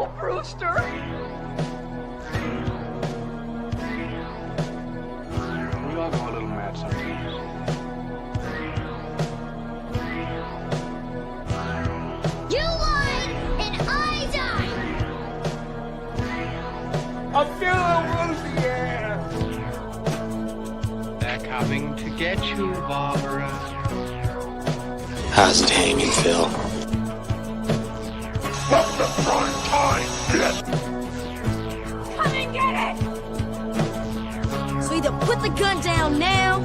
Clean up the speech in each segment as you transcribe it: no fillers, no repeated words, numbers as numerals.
go, Brewster! We all go a little mad sometimes. You lied and I died! I'm feeling woozy, yeah! They're coming to get you, Barbara. How's it hanging, Phil? From the front time, Come and get it! So either put the gun down now,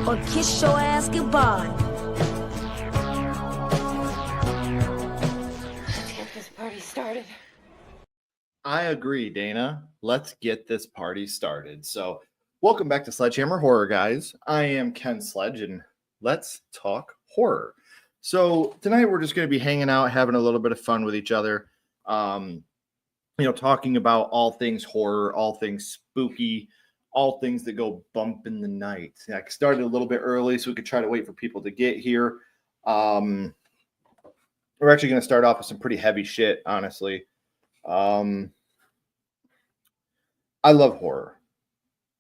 or kiss your ass goodbye. Let's get this party started. I agree, Dana. Let's get this party started. So, welcome back to Sledgehammer Horror, guys. I am Ken Sledge, and let's talk horror. So, tonight we're just going to be hanging out, having a little bit of fun with each other. Talking about all things horror, all things spooky, all things that go bump in the night. I started a little bit early so we could try to wait for people to get here. We're actually going to start off with some pretty heavy shit, honestly. I love horror.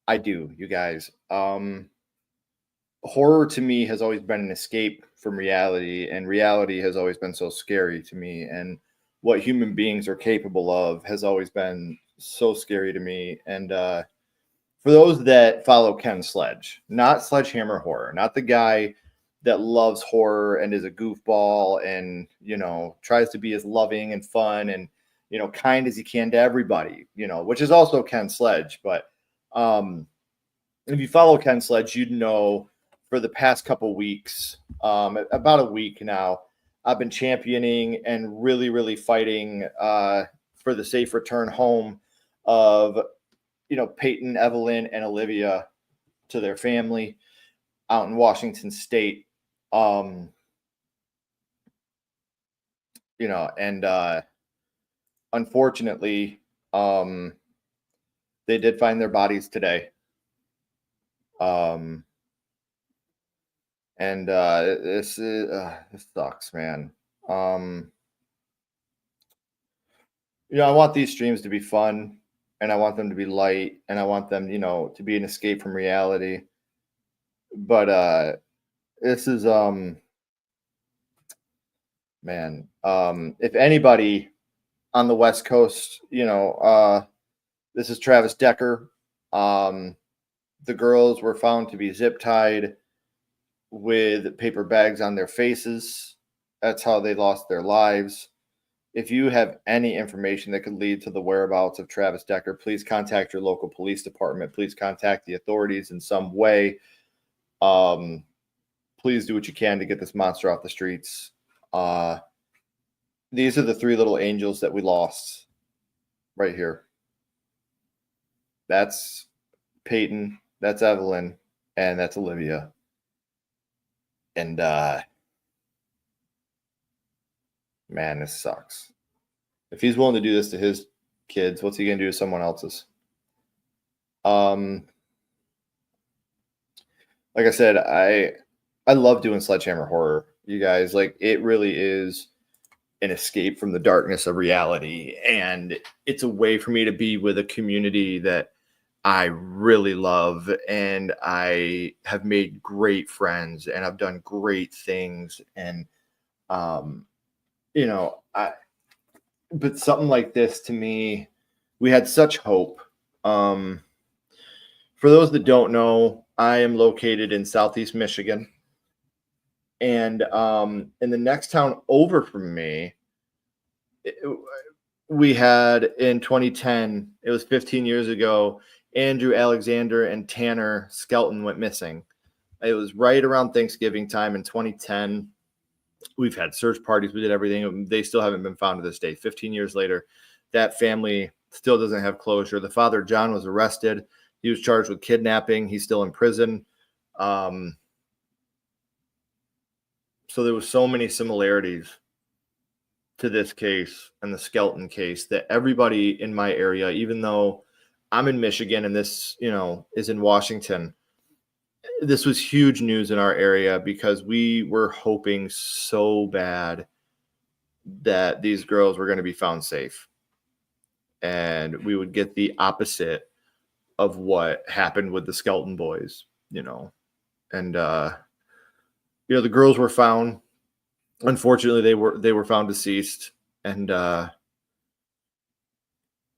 I do, you guys. Horror to me has always been an escape from reality, and reality has always been so scary to me. And what human beings are capable of has always been so scary to me. And for those that follow Ken Sledge, not Sledgehammer Horror, not the guy that loves horror and is a goofball and, tries to be as loving and fun and, kind as he can to everybody, which is also Ken Sledge. But if you follow Ken Sledge, you'd know for the past couple weeks, about a week now, I've been championing and really, really fighting for the safe return home of, Peyton, Evelyn, and Olivia to their family out in Washington State. Unfortunately, they did find their bodies today. This sucks, man. I want these streams to be fun, and I want them to be light, and I want them, to be an escape from reality. But this is man. If anybody on the West Coast, this is Travis Decker. The girls were found to be zip tied with paper bags on their faces. That's how they lost their lives. If you have any information that could lead to the whereabouts of Travis Decker, please contact your local police department. Please contact the authorities in some way. Please do what you can to get this monster off the streets. These are the three little angels that we lost right here. That's Peyton, that's Evelyn, and that's Olivia. And man, this sucks. If he's willing to do this to his kids, what's he gonna do to someone else's? Like I said, I love doing Sledgehammer Horror, you guys. Like, it really is an escape from the darkness of reality, and it's a way for me to be with a community that I really love, and I have made great friends, and I've done great things. And, but something like this, to me, we had such hope. For those that don't know, I am located in Southeast Michigan, and in the next town over from me, we had in 2010, it was 15 years ago, Andrew Alexander and Tanner Skelton went missing. It was right around Thanksgiving time in 2010. We've had search parties. We did everything. They still haven't been found to this day. 15 years later, that family still doesn't have closure. The father, John, was arrested. He was charged with kidnapping. He's still in prison. So there was so many similarities to this case and the Skelton case that everybody in my area, even though I'm in Michigan and this, is in Washington, this was huge news in our area because we were hoping so bad that these girls were going to be found safe. and we would get the opposite of what happened with the Skelton boys, and the girls were found. Unfortunately, they were found deceased, and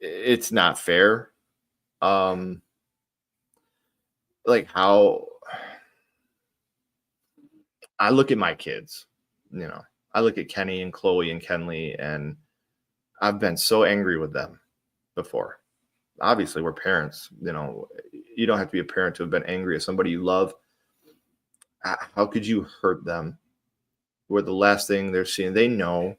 it's not fair. Like how I look at my kids, I look at Kenny and Chloe and Kenley, and I've been so angry with them before. Obviously, we're parents. You don't have to be a parent to have been angry at somebody you love. How could you hurt them? Where the last thing they're seeing, they know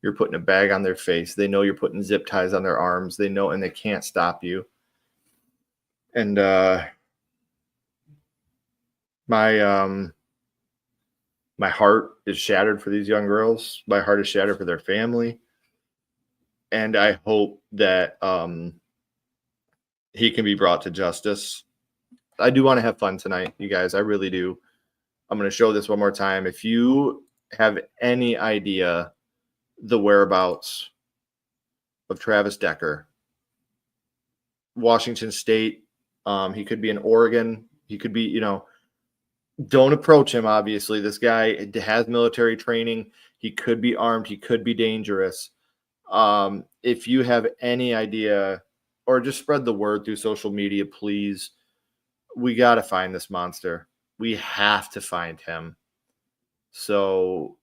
you're putting a bag on their face. They know you're putting zip ties on their arms. They know, and they can't stop you. And my heart is shattered for these young girls. My heart is shattered for their family. And I hope that he can be brought to justice. I do want to have fun tonight, you guys. I really do. I'm going to show this one more time. If you have any idea the whereabouts of Travis Decker, Washington State, he could be in Oregon. He could be, don't approach him. Obviously, this guy has military training. He could be armed. He could be dangerous. If you have any idea, or just spread the word through social media, please. We got to find this monster. We have to find him. So,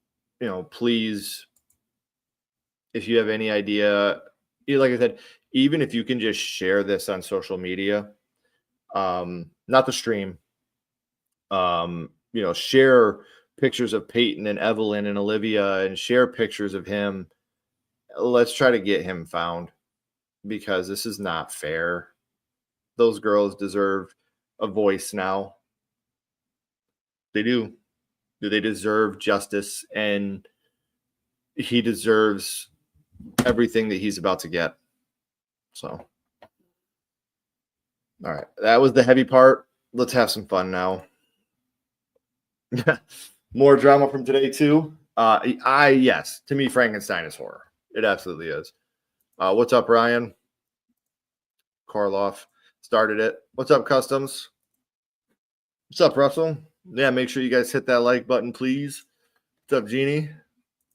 please, if you have any idea, like I said, even if you can just share this on social media, not the stream, share pictures of Peyton and Evelyn and Olivia, and share pictures of him. Let's try to get him found, because this is not fair. Those girls deserve a voice now. They do. They deserve justice, and he deserves everything that he's about to get. So, all right. That was the heavy part. Let's have some fun now. More drama from today, too. Yes, to me, Frankenstein is horror. It absolutely is. What's up, Ryan? Karloff started it. What's up, Customs? What's up, Russell? Yeah, make sure you guys hit that like button, please. What's up, Jeannie?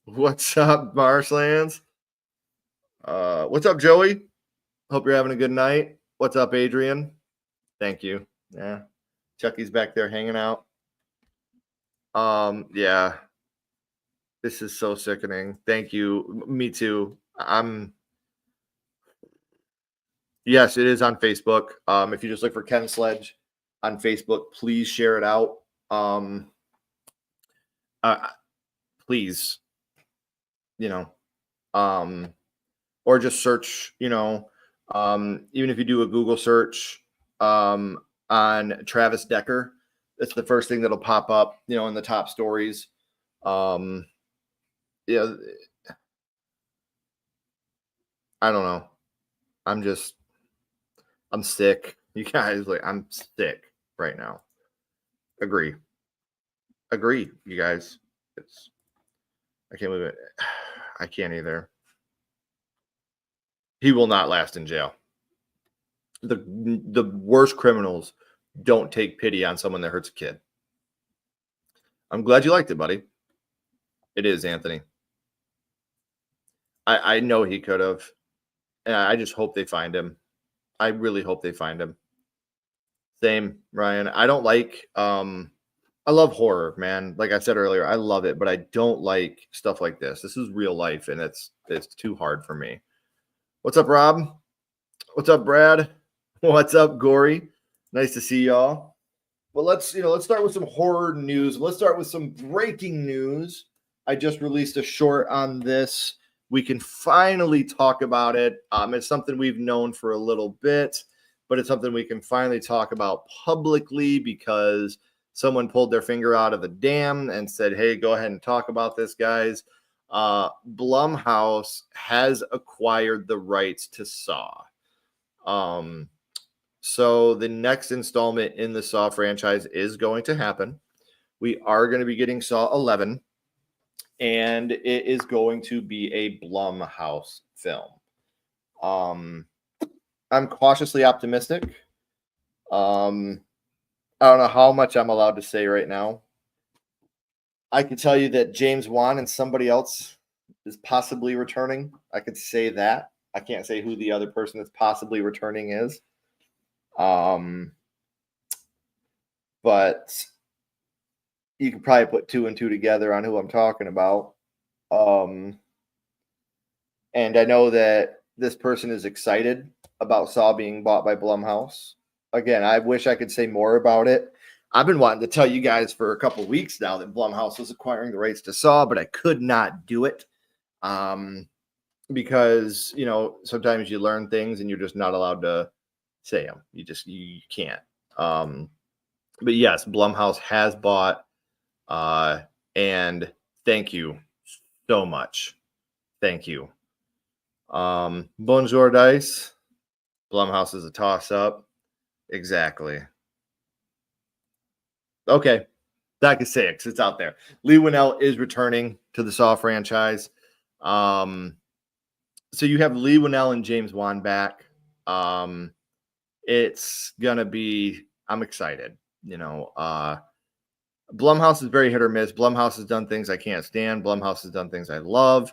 What's up, Marslands? What's up, Joey? Hope you're having a good night. What's up, Adrian? Thank you. Yeah. Chucky's back there hanging out. Yeah. This is so sickening. Thank you. Me too. Yes, it is on Facebook. If you just look for Ken Sledge on Facebook, please share it out. Please, or just search, even if you do a Google search, on Travis Decker, that's the first thing that'll pop up, in the top stories. Yeah, I don't know. I'm sick. You guys, I'm sick right now. Agree, you guys. I can't believe it. I can't either. He will not last in jail. The worst criminals don't take pity on someone that hurts a kid. I'm glad you liked it, buddy. It is, Anthony. I know he could have. And I just hope they find him. I really hope they find him. Same, Ryan. I don't like I love horror, man. Like I said earlier, I love it, but I don't like stuff like this. This is real life, and it's too hard for me. What's up, Rob? What's up, Brad? What's up, Gory? Nice to see y'all. Well, let's start with some horror news. Let's start with some breaking news. I just released a short on this. We can finally talk about it. It's something we've known for a little bit, but it's something we can finally talk about publicly because someone pulled their finger out of the dam and said, hey, go ahead and talk about this, guys. Blumhouse has acquired the rights to Saw. So the next installment in the Saw franchise is going to happen. We are going to be getting Saw 11, and it is going to be a Blumhouse film. I'm cautiously optimistic. I don't know how much I'm allowed to say right now. I can tell you that James Wan and somebody else is possibly returning. I could say that. I can't say who the other person that's possibly returning is. But you can probably put 2 and 2 together on who I'm talking about. And I know that this person is excited about Saw being bought by Blumhouse. Again, I wish I could say more about it. I've been wanting to tell you guys for a couple of weeks now that Blumhouse was acquiring the rights to Saw, but I could not do it. Because, you know, sometimes you learn things and you're just not allowed to say them. You can't. But yes, Blumhouse has bought, and thank you so much. Thank you. Bonjour Dice. Blumhouse is a toss-up. Exactly. Okay. I can say it because it's out there. Lee Winnell is returning to the Saw franchise. So you have Lee Winnell and James Wan back. It's gonna be. I'm excited. You know, Blumhouse is very hit or miss. Blumhouse has done things I can't stand. Blumhouse has done things I love.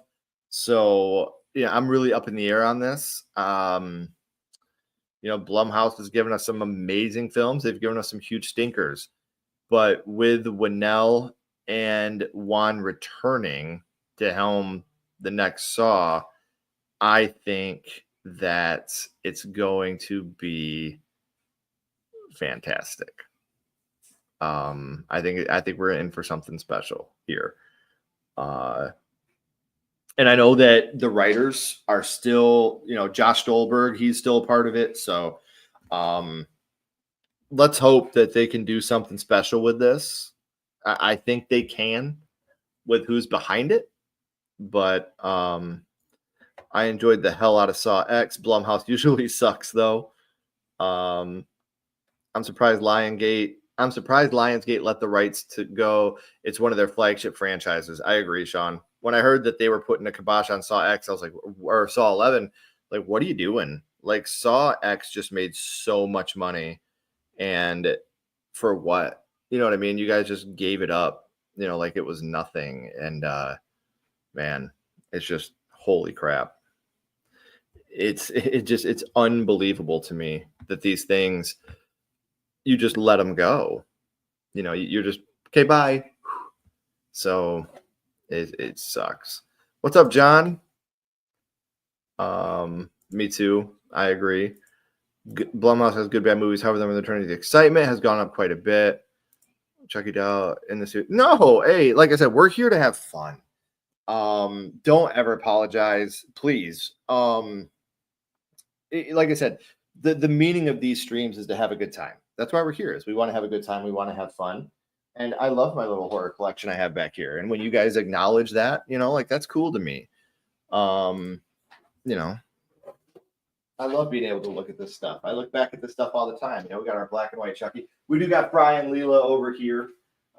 So yeah, I'm really up in the air on this. You know, Blumhouse has given us some amazing films. They've given us some huge stinkers. But with Winnell and Wan returning to helm the next Saw, I think that it's going to be fantastic. I think we're in for something special here. And I know that the writers are still, you know, Josh Stolberg, he's still a part of it. So let's hope that they can do something special with this. I think they can with who's behind it. But I enjoyed the hell out of Saw X. Blumhouse usually sucks, though. I'm surprised Lionsgate let the rights to go. It's one of their flagship franchises. I agree, Sean. When I heard that they were putting a kibosh on Saw X, I was like, or Saw 11, like, what are you doing? Like, Saw X just made so much money. And for what? You know what I mean? You guys just gave it up, you know, like it was nothing. And man, it's just holy crap. It's unbelievable to me that these things, you just let them go. You know, you're just, okay, bye. So it sucks. What's up, John? Me too. I agree. Blumhouse has good bad movies. However, the return of the excitement has gone up quite a bit. Check it out in the suit. No, hey, like I said, we're here to have fun. Don't ever apologize, please. Like I said, the meaning of these streams is to have a good time. That's why we're here. Is we want to have a good time. We want to have fun. And I love my little horror collection I have back here. And when you guys acknowledge that, you know, like that's cool to me. You know, I love being able to look at this stuff. I look back at this stuff all the time. You know, we got our black and white Chucky. We do got Brian Leela over here.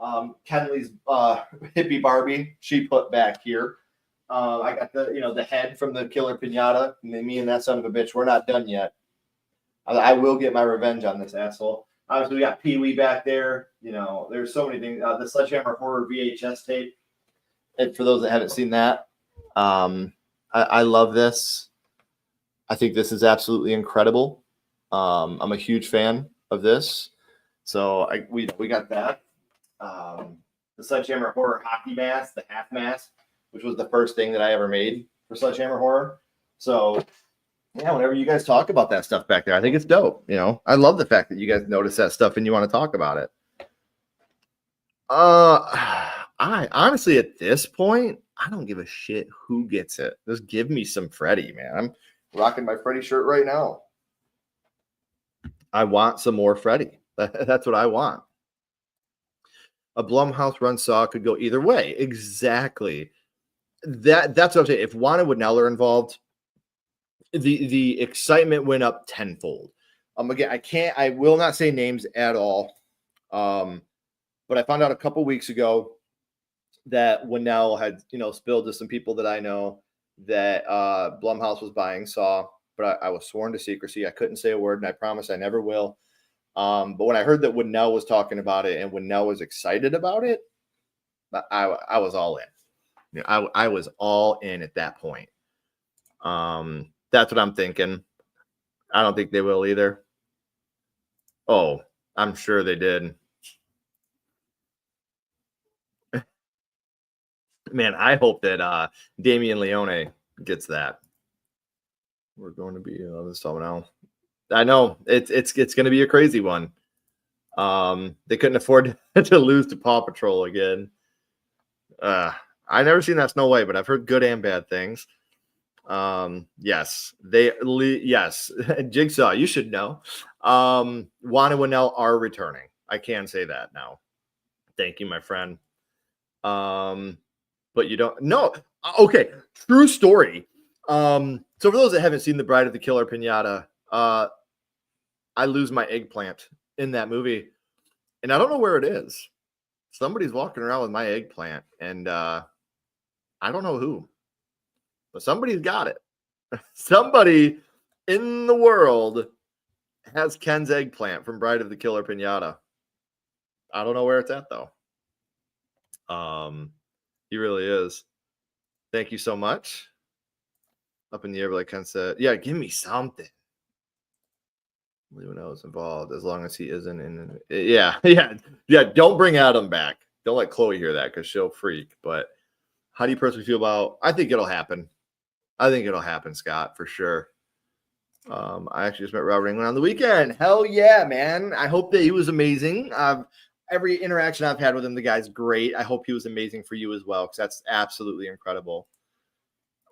Kenley's hippie Barbie, she put back here. I got the head from the Killer Pinata. Me and that son of a bitch, we're not done yet. I will get my revenge on this asshole. Obviously, we got Pee Wee back there. You know, there's so many things. The Sledgehammer Horror VHS tape. And for those that haven't seen that, I love this. I think this is absolutely incredible. I'm a huge fan of this. So we got that. The Sledgehammer Horror hockey mask, the half mask, which was the first thing that I ever made for Sledgehammer Horror. So yeah, whenever you guys talk about that stuff back there, I think it's dope. You know, I love the fact that you guys notice that stuff and you want to talk about it. I honestly, at this point, I don't give a shit who gets it. Just give me some Freddy, man. I'm rocking my Freddy shirt right now. I want some more Freddy. That's what I want. A Blumhouse run Saw could go either way. Exactly. That's what I'm saying. If Wan and Winnell are involved, the excitement went up tenfold. Again, I will not say names at all. But I found out a couple weeks ago that Winnell had, spilled to some people that I know that Blumhouse was buying Saw. but I was sworn to secrecy. I couldn't say a word, and I promise I never will. But when I heard that Winnell was talking about it and Winnell was excited about it, I was all in. You know, I was all in at that point. That's what I'm thinking. I don't think they will either. Oh, I'm sure they did. Man, I hope that Damian Leone gets that. We're going to be this someone else. I know it's going to be a crazy one. They couldn't afford to lose to Paw Patrol again. I never seen that Snow White, but I've heard good and bad things. Yes, yes, Jigsaw, you should know. Juan and Winnell are returning. I can say that now. Thank you, my friend. But you don't know. Okay, true story. So for those that haven't seen The Bride of the Killer Pinata, I lose my eggplant in that movie, and I don't know where it is. Somebody's walking around with my eggplant, and I don't know who, but somebody's got it. Somebody in the world has Ken's eggplant from Bride of the Killer Pinata. I don't know where it's at though. He really is. Thank you so much. Up in the air, like Ken said. Yeah, give me something. Anyone else involved, as long as he isn't in. Yeah. Don't bring Adam back. Don't let Chloe hear that because she'll freak. But how do you personally feel about? I think it'll happen. Scott, for sure. I actually just met Robert Englund on the weekend. Hell yeah, man! I hope that he was amazing. Every interaction I've had with him, the guy's great. I hope he was amazing for you as well, because that's absolutely incredible.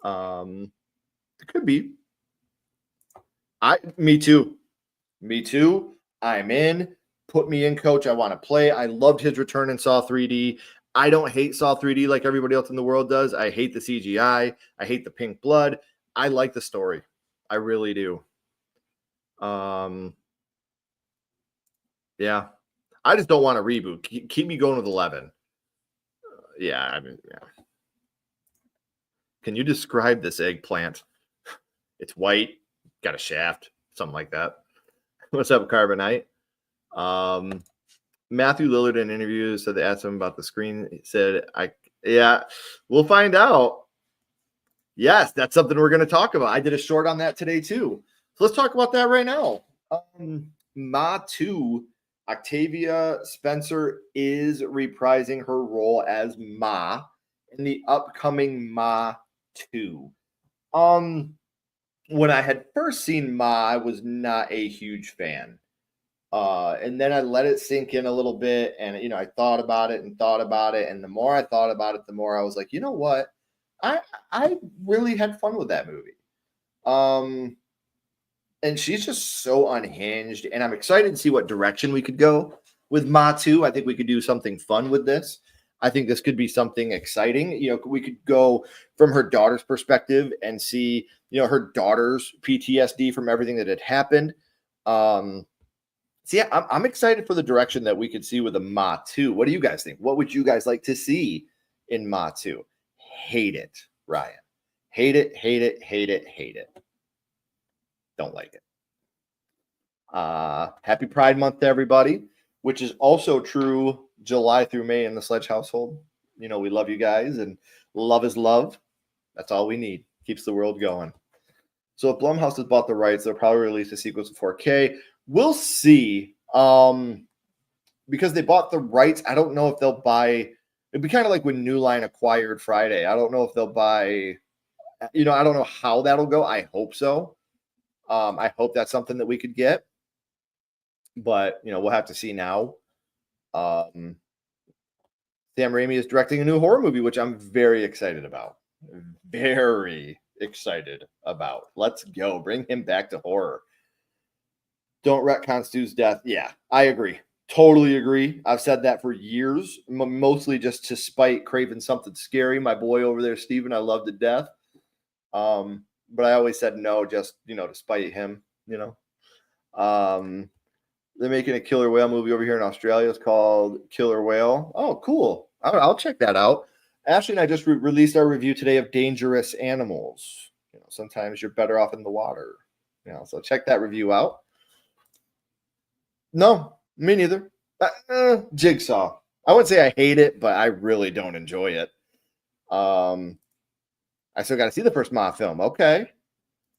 It could be. Me too. I'm in. Put me in, coach. I want to play. I loved his return in Saw 3D. I don't hate Saw 3D like everybody else in the world does. I hate the CGI. I hate the pink blood. I like the story. I really do. Yeah. I just don't want a reboot. Keep me going with 11. Yeah. Can you describe this eggplant? It's white, got a shaft, something like that. What's up, Carbonite? Matthew Lillard in interviews said they asked him about the screen. He said, we'll find out. Yes, that's something we're going to talk about. I did a short on that today too. So let's talk about that right now. Ma 2, Octavia Spencer is reprising her role as Ma in the upcoming Ma 2. When I had first seen Ma, I was not a huge fan. And then I let it sink in a little bit, and I thought about it, and the more I thought about it, the more I was like, you know what? I really had fun with that movie. And she's just so unhinged, and I'm excited to see what direction we could go with Ma 2. I think we could do something fun with this. I think this could be something exciting. We could go from her daughter's perspective and see, her daughter's PTSD from everything that had happened. So yeah, I'm excited for the direction that we could see with a Ma 2. What do you guys think? What would you guys like to see in Ma 2? Hate it, Ryan. Hate it. Don't like it. Happy Pride Month to everybody, which is also true July through May in the Sledge household. We love you guys, and love is love. That's all we need. Keeps the world going. So if Blumhouse has bought the rights, they'll probably release a sequel to 4K. We'll see. Because they bought the rights, I don't know if they'll buy. It'd be kind of like when New Line acquired Friday. I don't know if they'll buy. I don't know how that'll go. I hope so. I hope that's something that we could get. But, we'll have to see now. Sam Raimi is directing a new horror movie, which I'm very excited about. Very excited about. Let's go. Bring him back to horror. Don't retcon Stu's death. Yeah, I agree. Totally agree. I've said that for years, mostly just to spite Craven something scary. My boy over there, Steven, I love to death. But I always said no, just, to spite him, They're making a killer whale movie over here in Australia. It's called Killer Whale. Oh, cool. I'll check that out. Ashley and I just released our review today of Dangerous Animals. Sometimes you're better off in the water. So check that review out. No, me neither. Jigsaw. I wouldn't say I hate it, but I really don't enjoy it. I still got to see the first Ma film. Okay.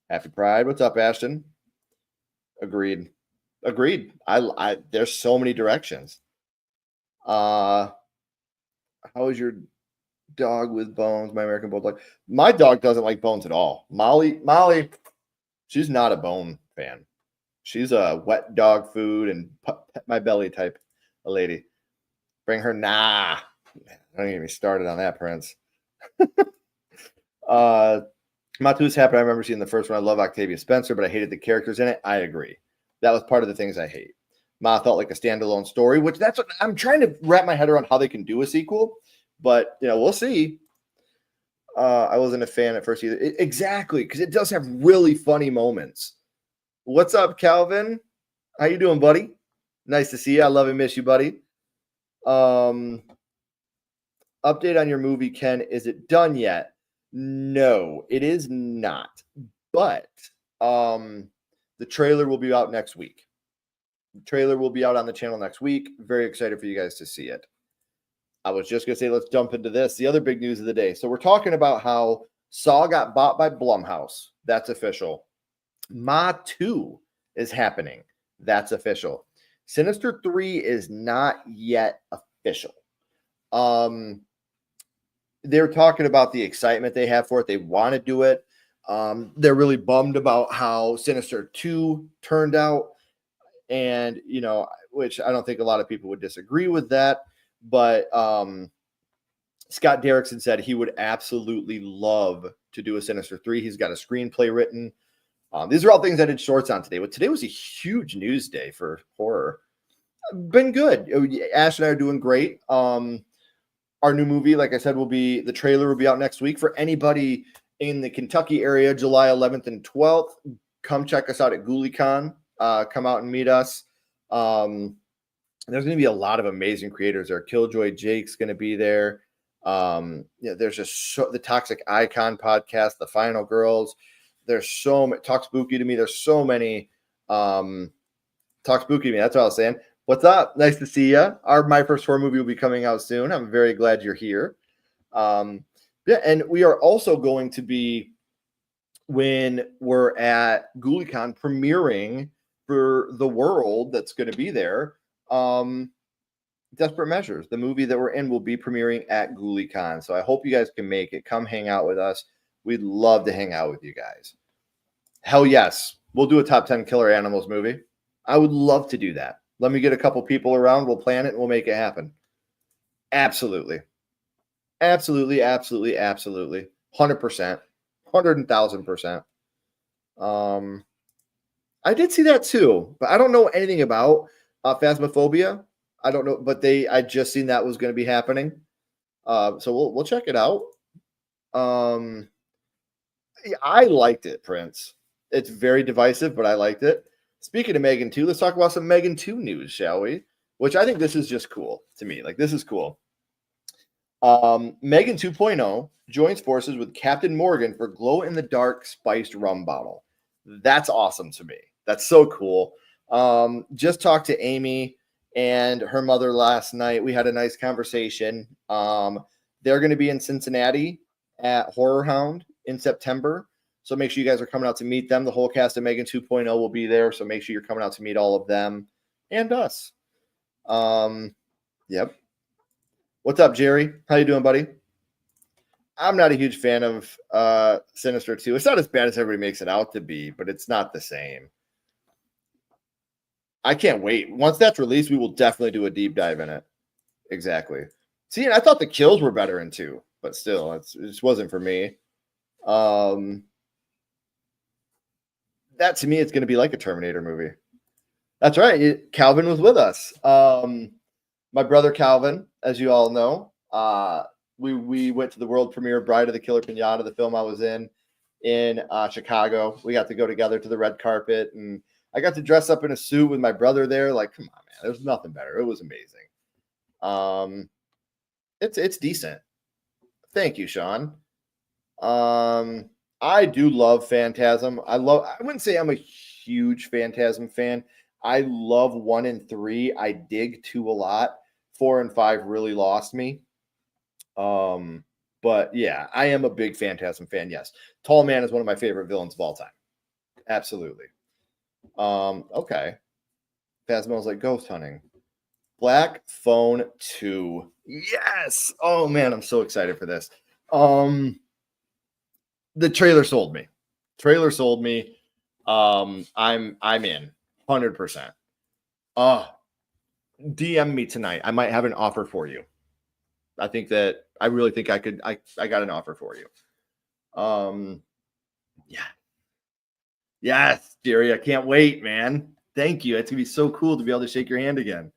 Happy Pride. What's up, Ashton? Agreed. I there's so many directions. How is your dog with bones? My American Bulldog. My dog doesn't like bones at all. Molly, she's not a bone fan. She's a wet dog food and pet my belly type of lady. Bring her, nah. Don't get me started on that, Prince. Matu's happy. I remember seeing the first one. I love Octavia Spencer, but I hated the characters in it. I agree. That was part of the things I hate. Ma felt like a standalone story, which that's what I'm trying to wrap my head around how they can do a sequel. But we'll see. I wasn't a fan at first either. Exactly, because it does have really funny moments. What's up, Calvin? How you doing, buddy? Nice to see you. I love and miss you, buddy. Update on your movie, Ken. Is it done yet? No, it is not. But the trailer will be out next week. The trailer will be out on the channel next week. Very excited for you guys to see it. I was just going to say, let's jump into this. The other big news of the day. So we're talking about how Saw got bought by Blumhouse. That's official. Ma 2 is happening. That's official. Sinister 3 is not yet official. They're talking about the excitement they have for it. They want to do it. They're really bummed about how Sinister 2 turned out. And, which I don't think a lot of people would disagree with that. But Scott Derrickson said he would absolutely love to do a Sinister 3. He's got a screenplay written. These are all things I did shorts on today. But today was a huge news day for horror. Been good. Ash and I are doing great. Our new movie, like I said, the trailer will be out next week. For anybody in the Kentucky area, July 11th and 12th, come check us out at GhoulieCon. Come out and meet us. There's going to be a lot of amazing creators there. Killjoy Jake's going to be there. There's just the Toxic Icon podcast, the Final Girls. There's so many. Talk Spooky to me. There's so many. Talk Spooky to me. That's what I was saying. What's up? Nice to see you. My first horror movie will be coming out soon. I'm very glad you're here. And we are also going to be, when we're at GhoulieCon, premiering for the world that's going to be there. Desperate Measures, the movie that we're in, will be premiering at GhoulieCon. So I hope you guys can make it. Come hang out with us. We'd love to hang out with you guys. Hell yes. We'll do a top 10 killer animals movie. I would love to do that. Let me get a couple people around. We'll plan it and we'll make it happen. Absolutely. 100%. 100,000%. I did see that too, but I don't know anything about Phasmophobia. I don't know, but I just seen that was going to be happening. So we'll check it out. I liked it, Prince. It's very divisive, but I liked it. Speaking of Megan 2, let's talk about some Megan 2 news, shall we? Which I think this is just cool to me. Like, this is cool. Megan 2.0 joins forces with Captain Morgan for glow-in-the-dark spiced rum bottle. That's awesome to me. That's so cool. Just talked to Amy and her mother last night. We had a nice conversation. They're going to be in Cincinnati at Horror Hound in September. So make sure you guys are coming out to meet them. The whole cast of Megan 2.0 will be there. So make sure you're coming out to meet all of them and us. Yep. What's up, Jerry? How you doing, buddy? I'm not a huge fan of Sinister 2. It's not as bad as everybody makes it out to be, but it's not the same. I can't wait. Once that's released, we will definitely do a deep dive in it. Exactly. See, and I thought the kills were better in 2, but still, it just wasn't for me. That to me, it's going to be like a Terminator movie. That's right. Calvin was with us. My brother Calvin, as you all know, we went to the world premiere of Bride of the Killer Pinata, the film I was in Chicago. We got to go together to the red carpet, and I got to dress up in a suit with my brother there. Like, come on, man, there's nothing better. It was amazing. It's decent. Thank you, Sean. I do love Phantasm. I wouldn't say I'm a huge Phantasm fan. I love 1 and 3. I dig 2 a lot. 4 and 5 really lost me. But yeah, I am a big Phantasm fan. Yes. Tall Man is one of my favorite villains of all time. Absolutely. Okay. Phasmo's like ghost hunting. Black Phone 2. Yes. Oh man, I'm so excited for this. The trailer sold me. Trailer sold me. I'm in 100%. DM me tonight. I might have an offer for you. I really think I could. I got an offer for you. Yeah. Yes, Jerry. I can't wait, man. Thank you. It's gonna be so cool to be able to shake your hand again.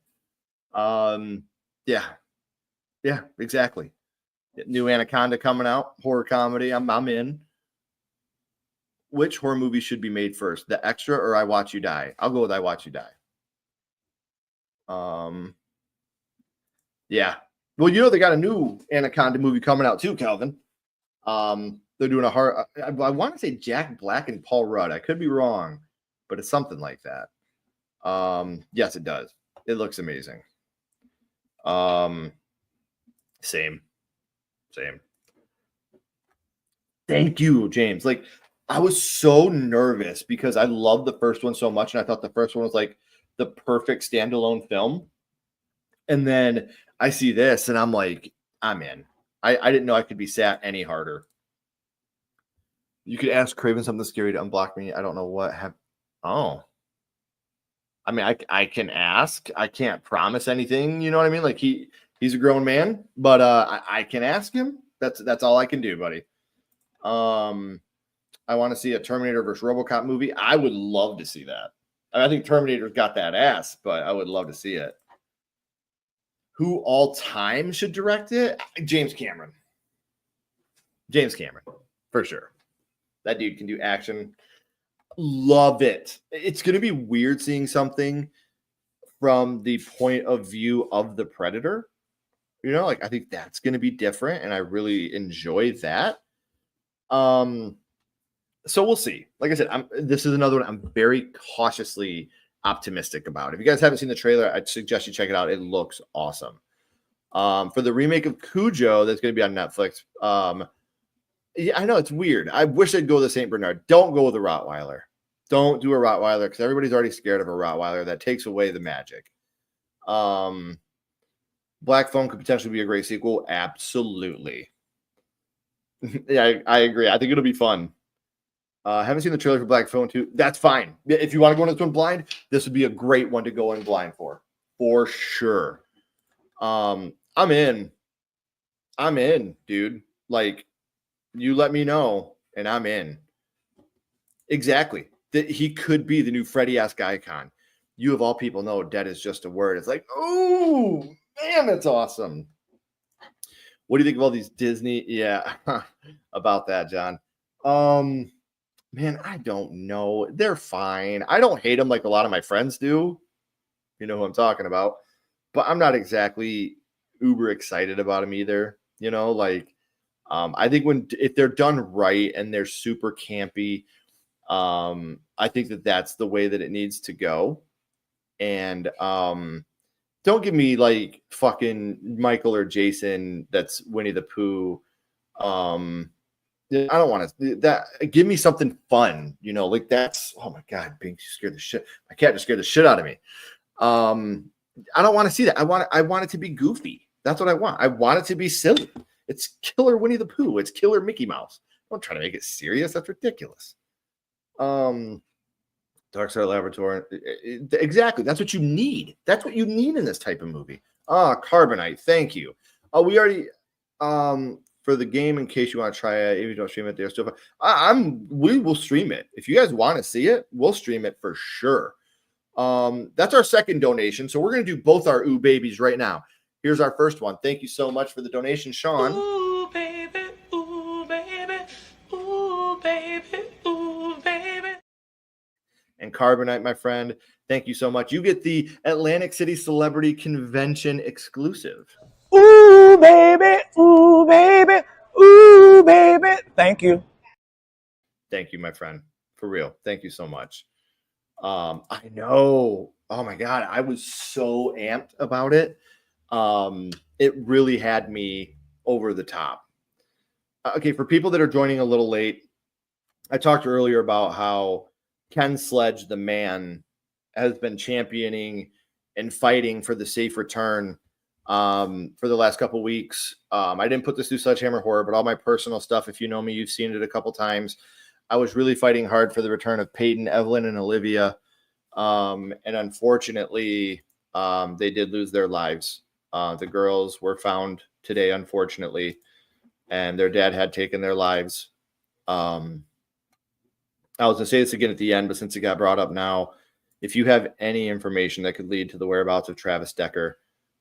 Yeah. Yeah, exactly. New Anaconda coming out, horror comedy. I'm in. Which horror movie should be made first? The Extra or I Watch You Die? I'll go with I Watch You Die. Yeah. Well, they got a new Anaconda movie coming out too, Calvin. They're doing a horror. I want to say Jack Black and Paul Rudd. I could be wrong, but it's something like that. Yes, it does. It looks amazing. Same. Thank you, James. Like, I was so nervous because I loved the first one so much, and I thought the first one was like the perfect standalone film. And then I see this, and I'm like, I'm in. I didn't know I could be sat any harder. You could ask Craven something scary to unblock me. I don't know what have. Oh, I mean, I can ask. I can't promise anything. You know what I mean? Like he's a grown man, but I can ask him. That's all I can do, buddy. I want to see a Terminator versus RoboCop movie. I would love to see that. I think Terminator's got that ass, but I would love to see it. Who all time should direct it? James Cameron. James Cameron, for sure. That dude can do action. Love it. It's going to be weird seeing something from the point of view of the Predator. I think that's going to be different, and I really enjoy that. So we'll see. Like I said, this is another one I'm very cautiously optimistic about. If you guys haven't seen the trailer, I'd suggest you check it out. It looks awesome. For the remake of Cujo, that's going to be on Netflix. Yeah, I know it's weird. I wish I'd go with the Saint Bernard. Don't go with a Rottweiler. Don't do a Rottweiler because everybody's already scared of a Rottweiler. That takes away the magic. Black Phone could potentially be a great sequel. Absolutely. Yeah, I agree. I think it'll be fun. Haven't seen the trailer for Black Phone 2. That's fine. If you want to go into this one blind, this would be a great one to go in blind for sure. I'm in, dude. Like, you let me know, and I'm in. Exactly. That he could be the new Freddy-esque icon. You of all people know dead is just a word. It's like, oh man, that's awesome. What do you think of all these Disney? Yeah, about that, John. Man, I don't know. They're fine. I don't hate them like a lot of my friends do. You know who I'm talking about. But I'm not exactly uber excited about them either. I think if they're done right and they're super campy, I think that's the way that it needs to go. And don't give me like fucking Michael or Jason that's Winnie the Pooh. I don't want to that. Give me something fun, like that's. Oh my God, Bink scared the shit. My cat just scared the shit out of me. I don't want to see that. I want it to be goofy. That's what I want. I want it to be silly. It's killer Winnie the Pooh. It's killer Mickey Mouse. Don't try to make it serious. That's ridiculous. Dark Side Laboratory. Exactly. That's what you need. That's what you need in this type of movie. Carbonite. Thank you. We already for the game, in case you want to try it, if you don't stream it, there's still we will stream it. If you guys want to see it, we'll stream it for sure. That's our second donation. So we're going to do both our ooh babies right now. Here's our first one. Thank you so much for the donation, Sean. Ooh, baby, ooh, baby, ooh, baby, ooh, baby. And Carbonite, my friend, thank you so much. You get the Atlantic City Celebrity Convention exclusive. Ooh, baby, ooh, baby, ooh, baby. Thank you. Thank you, my friend. For real. Thank you so much. I know. Oh my God. I was so amped about it. It really had me over the top. Okay, for people that are joining a little late, I talked earlier about how Ken Sledge, the man, has been championing and fighting for the safe return for the last couple weeks. I didn't put this through Sledgehammer Horror, but all my personal stuff, if you know me, you've seen it a couple times. I was really fighting hard for the return of Peyton, Evelyn, and Olivia. And unfortunately, they did lose their lives. The girls were found today, unfortunately, and their dad had taken their lives. I was going to say this again at the end, but since it got brought up now, if you have any information that could lead to the whereabouts of Travis Decker,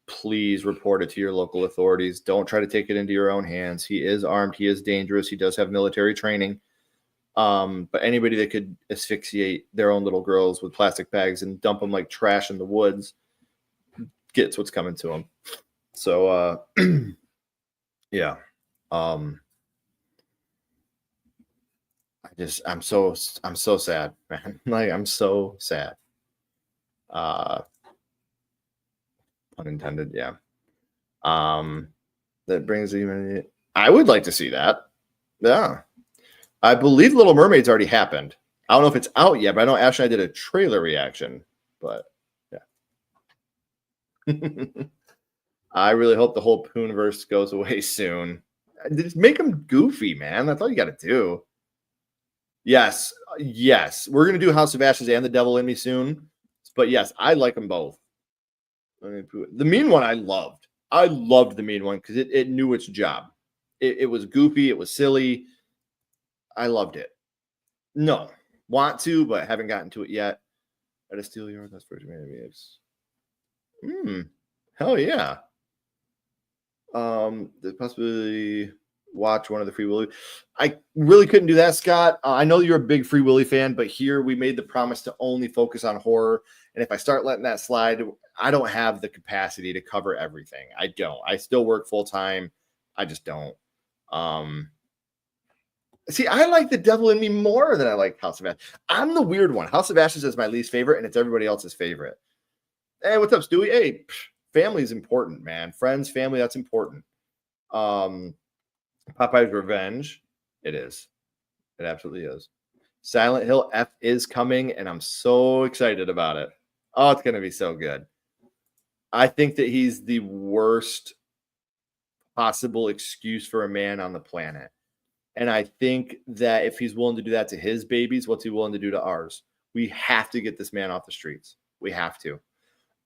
please report it to your local authorities. Don't try to take it into your own hands. He is armed. He is dangerous. He does have military training. But anybody that could asphyxiate their own little girls with plastic bags and dump them like trash in the woods gets what's coming to them. So, yeah. I'm so sad, man. Like, I'm so sad. Unintended. Yeah. That brings even, I would like to see that. Yeah. I believe Little Mermaid's already happened. I don't know if it's out yet, but I know Ash and I did a trailer reaction, but yeah. I really hope the whole Poonverse goes away soon. Just make them goofy, man. That's all you got to do. Yes. We're going to do House of Ashes and The Devil in Me soon. But yes, I like them both. The Mean One I loved. I loved The Mean One because it knew its job. It was goofy. It was silly. I loved it. No. Want to, but haven't gotten to it yet. At a Steel Yard, that's first maybe. Hell yeah. The possibility watch one of the Free Willy. I really couldn't do that, Scott. I know you're a big Free Willy fan, but here we made the promise to only focus on horror. And if I start letting that slide, I don't have the capacity to cover everything. I don't. I still work full time. I just don't. See, I like The Devil in Me more than I like House of Ashes. I'm the weird one. House of Ashes is my least favorite, and it's everybody else's favorite. Hey, what's up, Stewie? Hey, family is important, man. Friends, family, that's important. Popeye's Revenge. It is. It absolutely is. Silent Hill F is coming, and I'm so excited about it. Oh, it's going to be so good. I think that he's the worst possible excuse for a man on the planet. And I think that if he's willing to do that to his babies, what's he willing to do to ours? We have to get this man off the streets. We have to.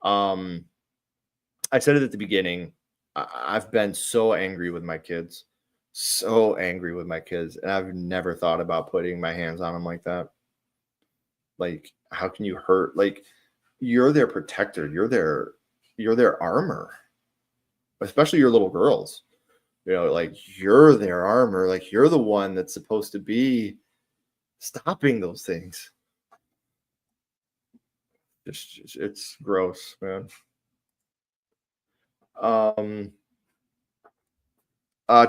I said it at the beginning. I've been so angry with my kids. So angry with my kids. And I've never thought about putting my hands on them like that. Like, how can you hurt? Like, you're their protector. You're their armor. Especially your little girls. You know, like, you're their armor. Like, you're the one that's supposed to be stopping those things. It's gross, man.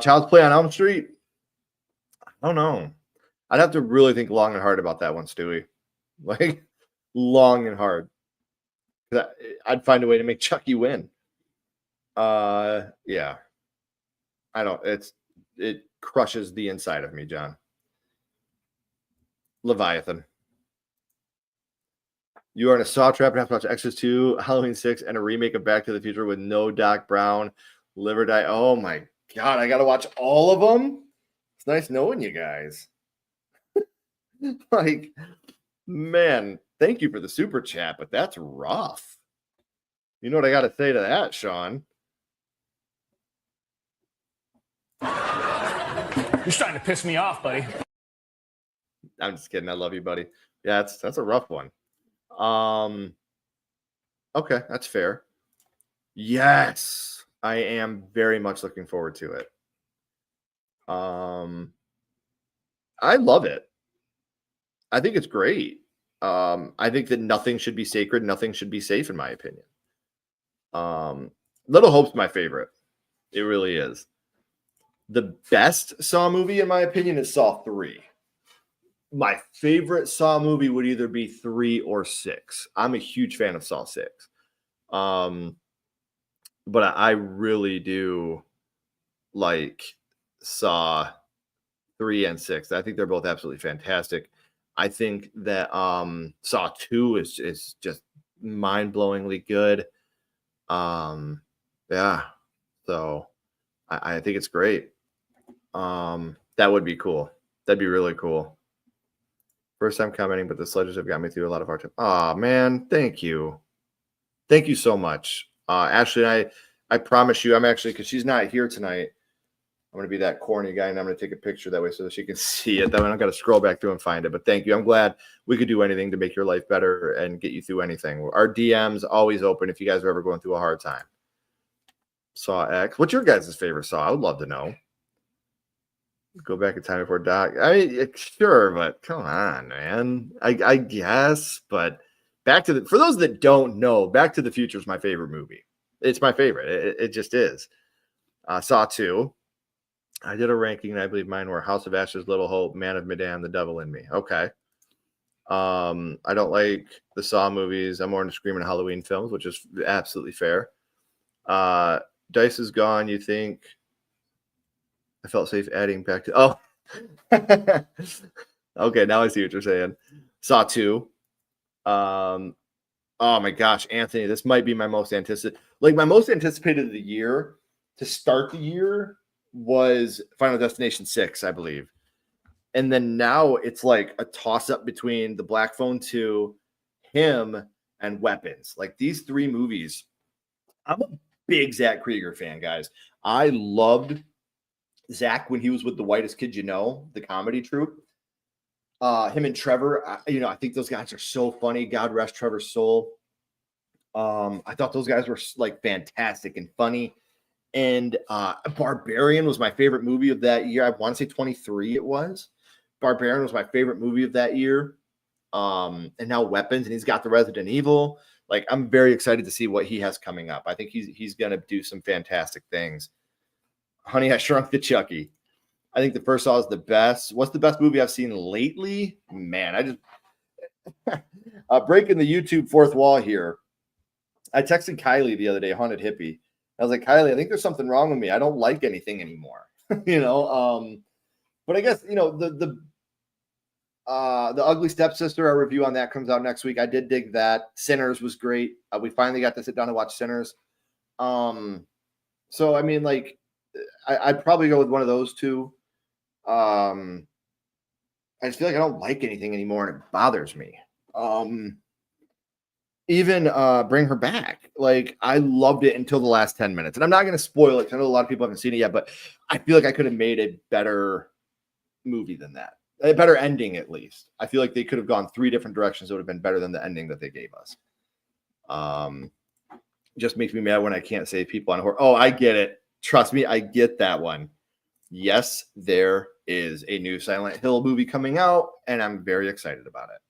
Child's Play on Elm Street. I don't know. I'd have to really think long and hard about that one, Stewie. Like, long and hard. I'd find a way to make Chucky win. Yeah. I don't. It crushes the inside of me, John. Leviathan. You are in a saw trap and have to watch Extras 2, Halloween 6, and a remake of Back to the Future with no Doc Brown. Live or Die. Oh my God, I got to watch all of them. It's nice knowing you guys. Like, man, thank you for the super chat, but that's rough. You know what I got to say to that, Sean? You're starting to piss me off, buddy. I'm just kidding. I love you, buddy. Yeah, that's a rough one. Okay, that's fair. Yes, I am very much looking forward to it. I love it. I think it's great. I think that nothing should be sacred, nothing should be safe, in my opinion. Little Hope's my favorite. It really is. The best Saw movie, in my opinion, is Saw 3. my favorite Saw movie would either be 3 or 6. I'm a huge fan of Saw 6. But I really do like Saw 3 and 6. I think they're both absolutely fantastic. I think that Saw 2 is just mind-blowingly good. Yeah. So I think it's great. That would be cool. That'd be really cool. First time commenting, but the sledges have got me through a lot of hard time. Oh man, thank you. Thank you so much. Ashley, I promise you, I'm actually, because she's not here tonight, I'm going to be that corny guy, and I'm going to take a picture that way so that she can see it. That way I don't got to scroll back through and find it. But thank you. I'm glad we could do anything to make your life better and get you through anything. Our DM's always open if you guys are ever going through a hard time. Saw X. What's your guys' favorite Saw? I would love to know. Go back in time before Doc. I mean, sure, but come on, man. I guess, but for those that don't know, Back to the Future is my favorite movie. It's my favorite. It just is. Saw 2. I did a ranking, and I believe mine were House of Ashes, Little Hope, Man of Medan, The Devil in Me. Okay. I don't like the Saw movies. I'm more into Scream and Halloween films, which is absolutely fair. Dice is gone. You think I felt safe adding back to? Oh, okay. Now I see what you're saying. Saw 2. Oh my gosh, Anthony, this might be my most anticipated. Like my most anticipated of the year to start the year was Final Destination 6, I believe. And then now it's like a toss-up between The Black Phone 2, him, and Weapons. Like these 3 movies. I'm a big Zach Krieger fan, guys. I loved Zach when he was with The Whitest Kid You Know, the comedy troupe. Him and Trevor, I think those guys are so funny. God rest Trevor's soul. I thought those guys were like fantastic and funny. And Barbarian was my favorite movie of that year. I want to say 23 it was. Barbarian was my favorite movie of that year. And now Weapons, and he's got the Resident Evil. Like, I'm very excited to see what he has coming up. I think he's going to do some fantastic things. Honey, I Shrunk the Chucky. I think the first Saw is the best. What's the best movie I've seen lately? Man, I just breaking the YouTube fourth wall here. I texted Kylie the other day, Haunted Hippie. I was like, Kylie, I think there's something wrong with me. I don't like anything anymore. But I guess, the Ugly Stepsister, our review on that comes out next week. I did dig that. Sinners was great. We finally got to sit down and watch Sinners. So, I mean, like, I'd probably go with one of those two. I just feel like I don't like anything anymore, and it bothers me. Even Bring Her Back. Like, I loved it until the last 10 minutes. And I'm not going to spoil it because I know a lot of people haven't seen it yet, but I feel like I could have made a better movie than that. A better ending, at least. I feel like they could have gone 3 different directions. It would have been better than the ending that they gave us. Just makes me mad when I can't say people on horror. Oh, I get it. Trust me, I get that one. Yes, there is a new Silent Hill movie coming out, and I'm very excited about it.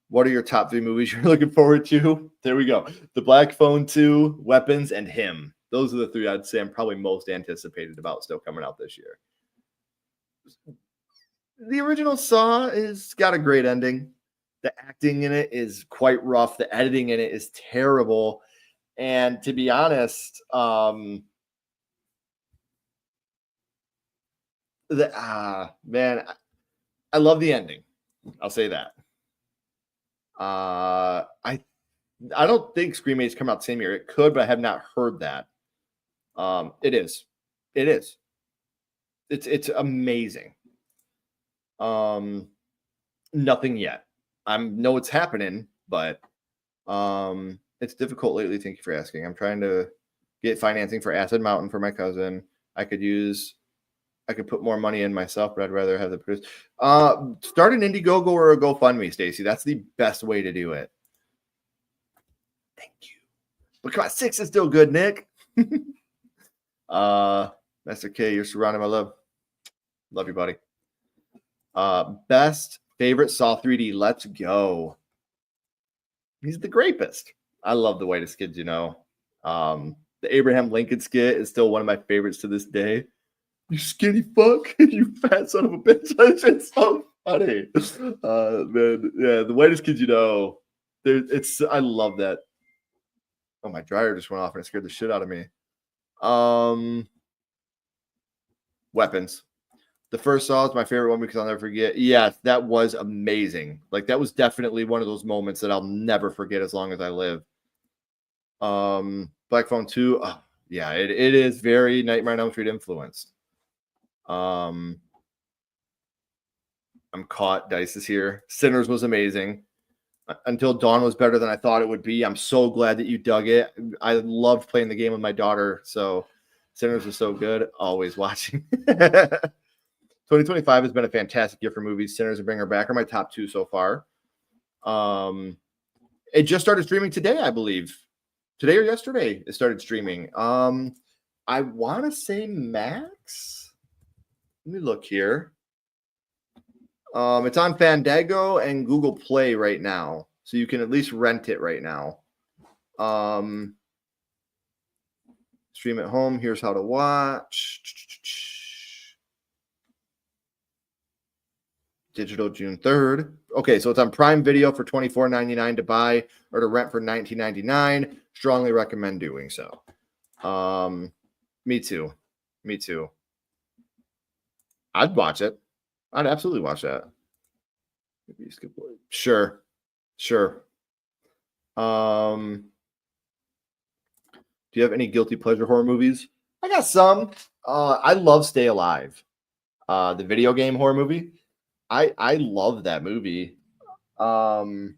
What are your top 3 movies you're looking forward to? There we go. The Black Phone 2, Weapons, and Him. Those are the 3 I'd say I'm probably most anticipated about still coming out this year. The original Saw is got a great ending. The acting in it is quite rough. The editing in it is terrible. And to be honest, man, I love the ending. I'll say that. I don't think Scream 8's come out the same year. It could, but I have not heard that. It is. It's amazing. Nothing yet. I know it's happening, but it's difficult lately. Thank you for asking. I'm trying to get financing for Acid Mountain for my cousin. I could put more money in myself, but I'd rather have the produce. Start an Indiegogo or a GoFundMe, Stacy. That's the best way to do it. Thank you. But come on, 6 is still good, Nick. Master K, you're surrounded by love. Love you, buddy. Best favorite Saw 3D. Let's go. He's the grapest. I love The Whitest Kids, The Abraham Lincoln skit is still one of my favorites to this day. You skinny fuck. You fat son of a bitch. That's just so funny. Man, yeah, the whitest kids you know. It's I love that. Oh, my dryer just went off and it scared the shit out of me. Weapons. The first Saw is my favorite one because I'll never forget. Yeah, that was amazing. Like that was definitely one of those moments that I'll never forget as long as I live. Black Phone 2. Oh, yeah, it is very Nightmare on Elm Street influenced. I'm caught. Dice is here. Sinners was amazing. Until Dawn was better than I thought it would be. I'm so glad that you dug it. I loved playing the game with my daughter. So Sinners was so good. Always watching. 2025 has been a fantastic year for movies. Sinners and Bring Her Back are my top 2 so far. It just started streaming today, I believe. Today or yesterday, it started streaming. I want to say Max. Let me look here. It's on Fandango and Google Play right now, so you can at least rent it right now. Stream at home. Here's how to watch. Digital June 3rd. Okay, so it's on Prime Video for $24.99 to buy or to rent for $19.99. Strongly recommend doing so. Me too. I'd watch it. I'd absolutely watch that. Maybe skip it. Sure. Do you have any guilty pleasure horror movies? I got some. I love Stay Alive. The video game horror movie. I love that movie. The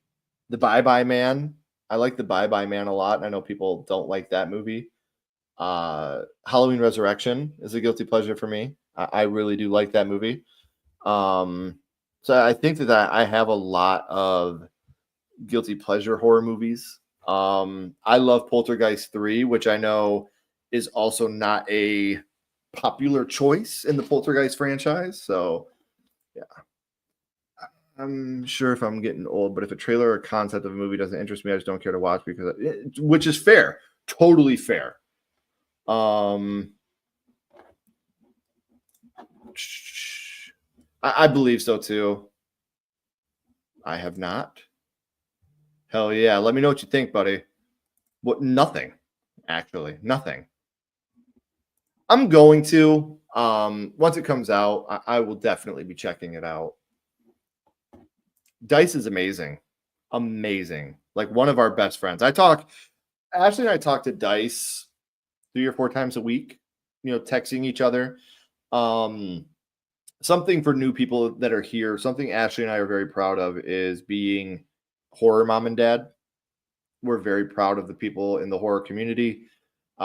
Bye Bye Man. I like The Bye Bye Man a lot. I know people don't like that movie. Halloween Resurrection is a guilty pleasure for me. I really do like that movie. So I think that I have a lot of guilty pleasure horror movies. I love Poltergeist 3, which I know is also not a popular choice in the Poltergeist franchise. So yeah, I'm sure if I'm getting old, but if a trailer or concept of a movie doesn't interest me, I just don't care to watch because which is fair, totally fair. I believe so too. I have not. Hell yeah. Let me know what you think, buddy. What? Nothing. Actually, nothing. I'm going to. Once it comes out, I will definitely be checking it out. Dice is amazing. Amazing. Like one of our best friends. Ashley and I talk to Dice 3 or 4 times a week, texting each other. Something for new people that are here, something Ashley and I are very proud of is being horror mom and dad. We're very proud of the people in the horror community.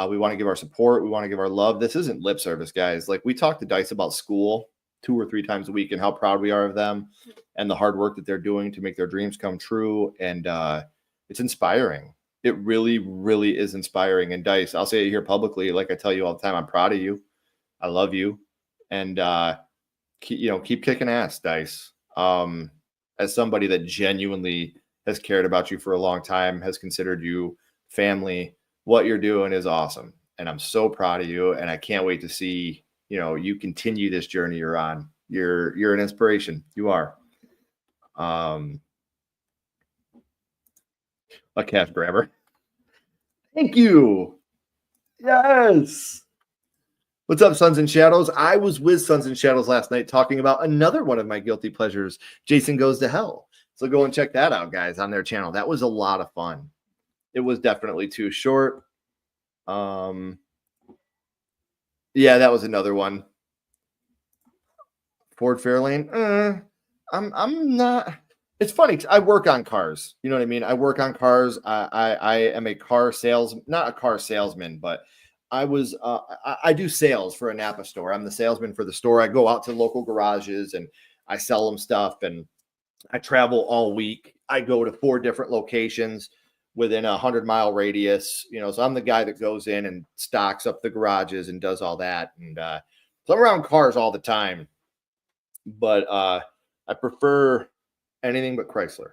We want to give our support. We want to give our love. This isn't lip service, guys. Like we talk to Dice about school 2 or 3 times a week and how proud we are of them and the hard work that they're doing to make their dreams come true. And it's inspiring. It really, really is inspiring. And Dice, I'll say it here publicly, like I tell you all the time, I'm proud of you. I love you. And, keep kicking ass, Dice. As somebody that genuinely has cared about you for a long time, has considered you family, what you're doing is awesome. And I'm so proud of you. And I can't wait to see, you continue this journey you're on. You're an inspiration. You are. A cash grabber. Thank you. Yes. What's up, Sons and Shadows? I was with Sons and Shadows last night talking about another one of my guilty pleasures, Jason Goes to Hell. So go and check that out, guys, on their channel. That was a lot of fun. It was definitely too short. Yeah, that was another one. Ford Fairlane. I'm not. It's funny. I work on cars. You know what I mean? I work on cars. I am a car not a car salesman, but I do sales for a Napa store. I'm the salesman for the store. I go out to local garages and I sell them stuff, and I travel all week. I go to 4 different locations within a 100-mile radius. So I'm the guy that goes in and stocks up the garages and does all that. And so I'm around cars all the time, but I prefer anything but Chrysler.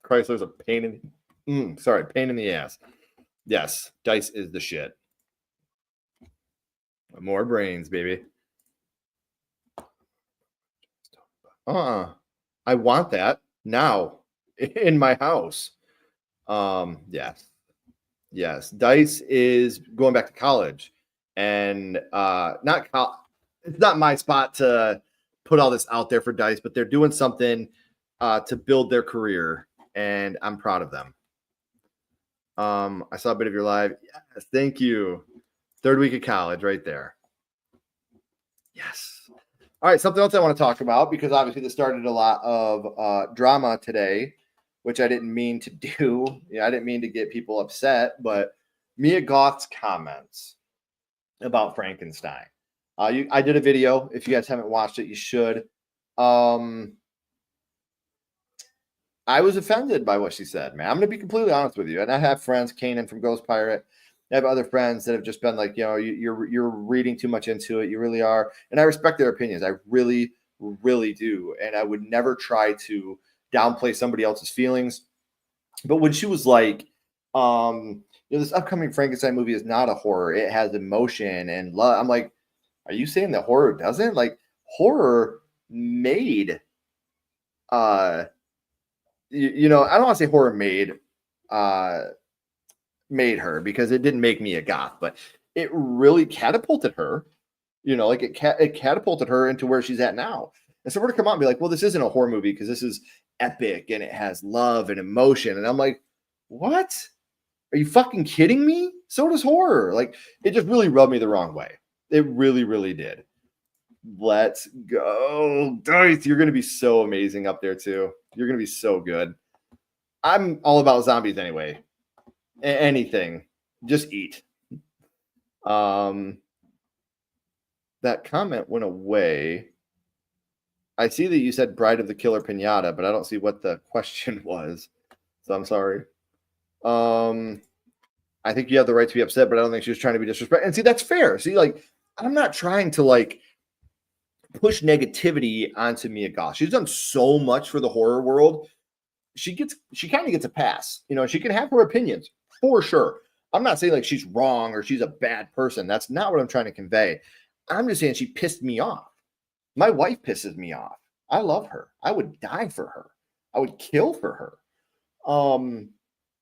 Chrysler's a pain in the ass. Yes, Dice is the shit. More brains, baby. I want that now in my house. Yes. Yes. Dice is going back to college and it's not my spot to put all this out there for Dice, but they're doing something to build their career, and I'm proud of them. I saw a bit of your live. Yes, thank you. Third week of college right there. Yes. All right, something else I want to talk about, because obviously this started a lot of drama today, which I didn't mean to do. I didn't mean to get people upset, but Mia Goth's comments about Frankenstein. I did a video. If you guys haven't watched it, you should. I was offended by what she said, man. I'm going to be completely honest with you. And I have friends, Kanan from Ghost Pirate. I have other friends that have just been like, you're reading too much into it. You really are. And I respect their opinions. I really, really do. And I would never try to downplay somebody else's feelings. But when she was like, this upcoming Frankenstein movie is not a horror. It has emotion and love. I'm like, are you saying that horror doesn't? Like, horror made I don't want to say horror made her, because it didn't make me a goth, but it really catapulted her. It catapulted her into where she's at now. And so we're to come out and be like, well, this isn't a horror movie because this is epic and it has love and emotion. And I'm like, what? Are you fucking kidding me? So does horror. Like, it just really rubbed me the wrong way. It really, really did. Let's go. Dice, you're going to be so amazing up there too. You're going to be so good. I'm all about zombies anyway. Anything. Just eat. That comment went away. I see that you said Bride of the Killer Pinata, but I don't see what the question was. So I'm sorry. I think you have the right to be upset, but I don't think she was trying to be disrespectful. And see, that's fair. See, like, I'm not trying to like push negativity onto Mia Goth. She's done so much for the horror world. She kind of gets a pass. She can have her opinions for sure. I'm not saying like she's wrong or she's a bad person. That's not what I'm trying to convey. I'm just saying she pissed me off. My wife pisses me off. I love her. I would die for her. I would kill for her.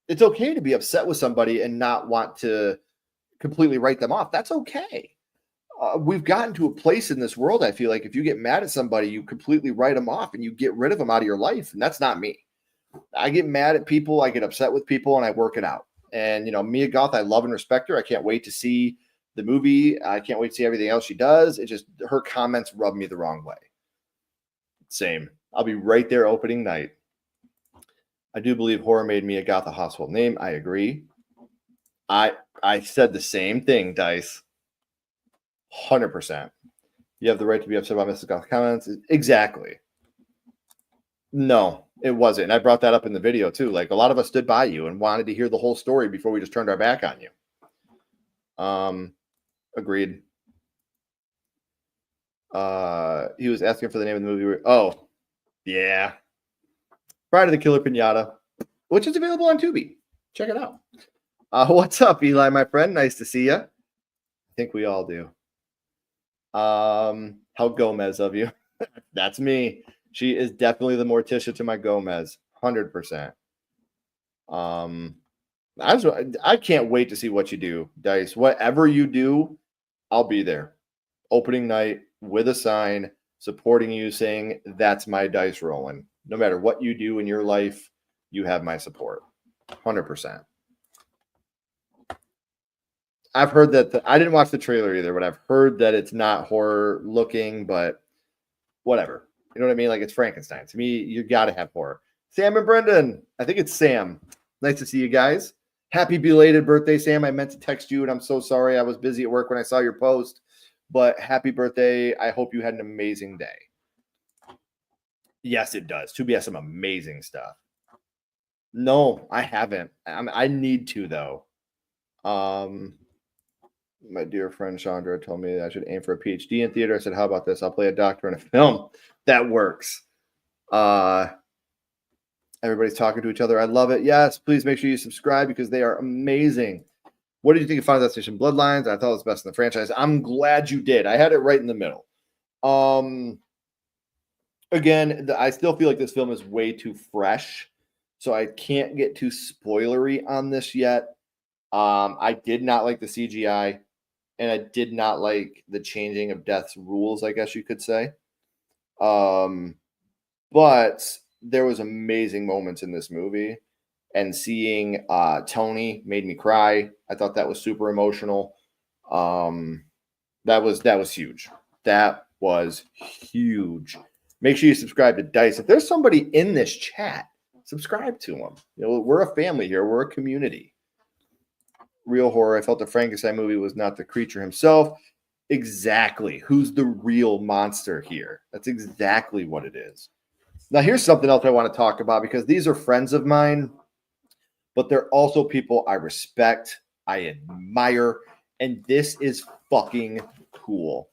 It's okay to be upset with somebody and not want to completely write them off. That's okay. We've gotten to a place in this world, I feel like, if you get mad at somebody, you completely write them off and you get rid of them out of your life. And that's not me. I get mad at people. I get upset with people and I work it out. And, Mia Goth, I love and respect her. I can't wait to see the movie. I can't wait to see everything else she does. It just, her comments rub me the wrong way. Same. I'll be right there opening night. I do believe horror made Mia Goth a household name. I agree. I said the same thing, Dice. 100%. You have the right to be upset about Mrs. Goth's comments. Exactly. No, it wasn't. And I brought that up in the video too. Like, a lot of us stood by you and wanted to hear the whole story before we just turned our back on you. Agreed. He was asking for the name of the movie. Oh, yeah. Bride of the Killer Pinata, which is available on Tubi. Check it out. What's up, Eli, my friend? Nice to see you. I think we all do. How Gomez of you. That's me. She is definitely the Morticia to my Gomez. 100%. I can't wait to see what you do, Dice. Whatever you do, I'll be there. Opening night with a sign supporting you, saying that's my dice rolling. No matter what you do in your life, you have my support. 100%. I've heard that I didn't watch the trailer either, but I've heard that it's not horror looking, but whatever. You know what I mean? Like, it's Frankenstein. To me, you got to have horror. Sam and Brendan. I think it's Sam. Nice to see you guys. Happy belated birthday, Sam. I meant to text you, and I'm so sorry. I was busy at work when I saw your post. But happy birthday. I hope you had an amazing day. Yes, it does. Tubi has some amazing stuff. No, I haven't. I need to, though. My dear friend Chandra told me that I should aim for a PhD in theater. I said, how about this? I'll play a doctor in a film. That works. Everybody's talking to each other. I love it. Yes, please make sure you subscribe because they are amazing. What did you think of Final Destination Bloodlines? I thought it was best in the franchise. I'm glad you did. I had it right in the middle. again, I still feel like this film is way too fresh, so I can't get too spoilery on this yet. I did not like the CGI, and I did not like the changing of Death's rules, I guess you could say. But there was amazing moments in this movie, and seeing Tony made me cry. I thought that was super emotional. That was huge. That was huge. Make sure you subscribe to Dice. If there's somebody in this chat, subscribe to them. You know, we're a family here. We're a community. Real horror. I felt the Frankenstein movie was not the creature himself. Exactly. Who's the real monster here? That's exactly what it is. Now, here's something else I want to talk about, because these are friends of mine, but they're also people I respect, I admire, and this is fucking cool.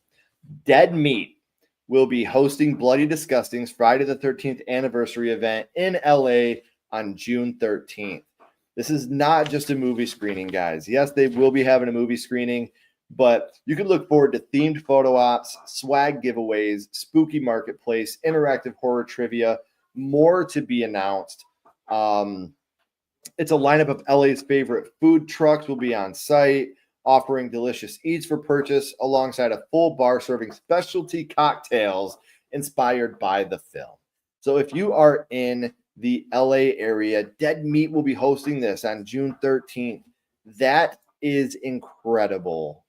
Dead Meat will be hosting Bloody Disgusting's Friday the 13th anniversary event in LA on June 13th. This is not just a movie screening, guys. Yes, they will be having a movie screening, but you can look forward to themed photo ops, swag giveaways, spooky marketplace, interactive horror trivia, more to be announced. It's a lineup of LA's favorite food trucks will be on site, offering delicious eats for purchase alongside a full bar serving specialty cocktails inspired by the film. So if you are in the LA area, Dead Meat will be hosting this on June 13th. That is incredible.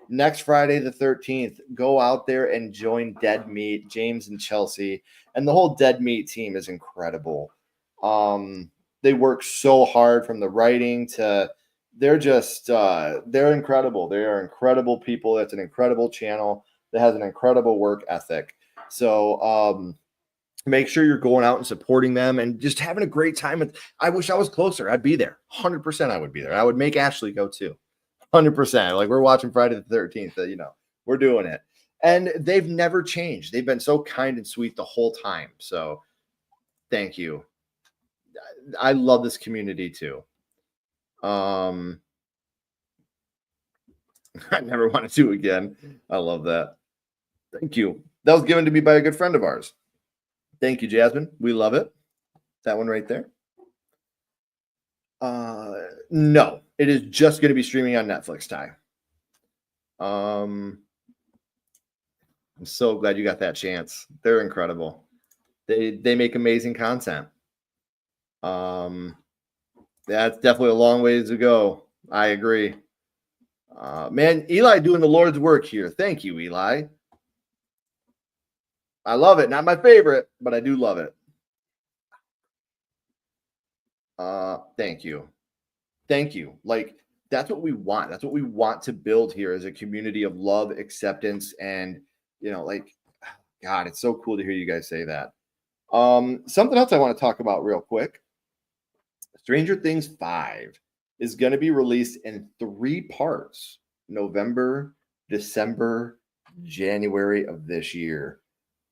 Next Friday the 13th, go out there and join Dead Meat. James and Chelsea and the whole Dead Meat team is incredible. They work so hard, from the writing to they're incredible. They are incredible people. That's an incredible channel that has an incredible work ethic. So make sure you're going out and supporting them and just having a great time. I wish I was closer. I'd be there. 100% I would be there. I would make Ashley go too. 100%. Like, we're watching Friday the 13th. We're doing it. And they've never changed. They've been so kind and sweet the whole time. So thank you. I love this community too. I never want to do again. I love that. Thank you. That was given to me by a good friend of ours. Thank you, Jasmine. We love it. That one right there. No, it is just going to be streaming on Netflix, Ty. I'm so glad you got that chance. They're incredible. They make amazing content. That's definitely a long ways to go. I agree. Man, Eli doing the Lord's work here. Thank you, Eli. I love it. Not my favorite, but I do love it. Thank you. Thank you. Like, that's what we want. That's what we want to build here, as a community of love, acceptance, and God, it's so cool to hear you guys say that. Something else I want to talk about real quick. Stranger Things 5 is going to be released in 3 parts: November, December, January of this year.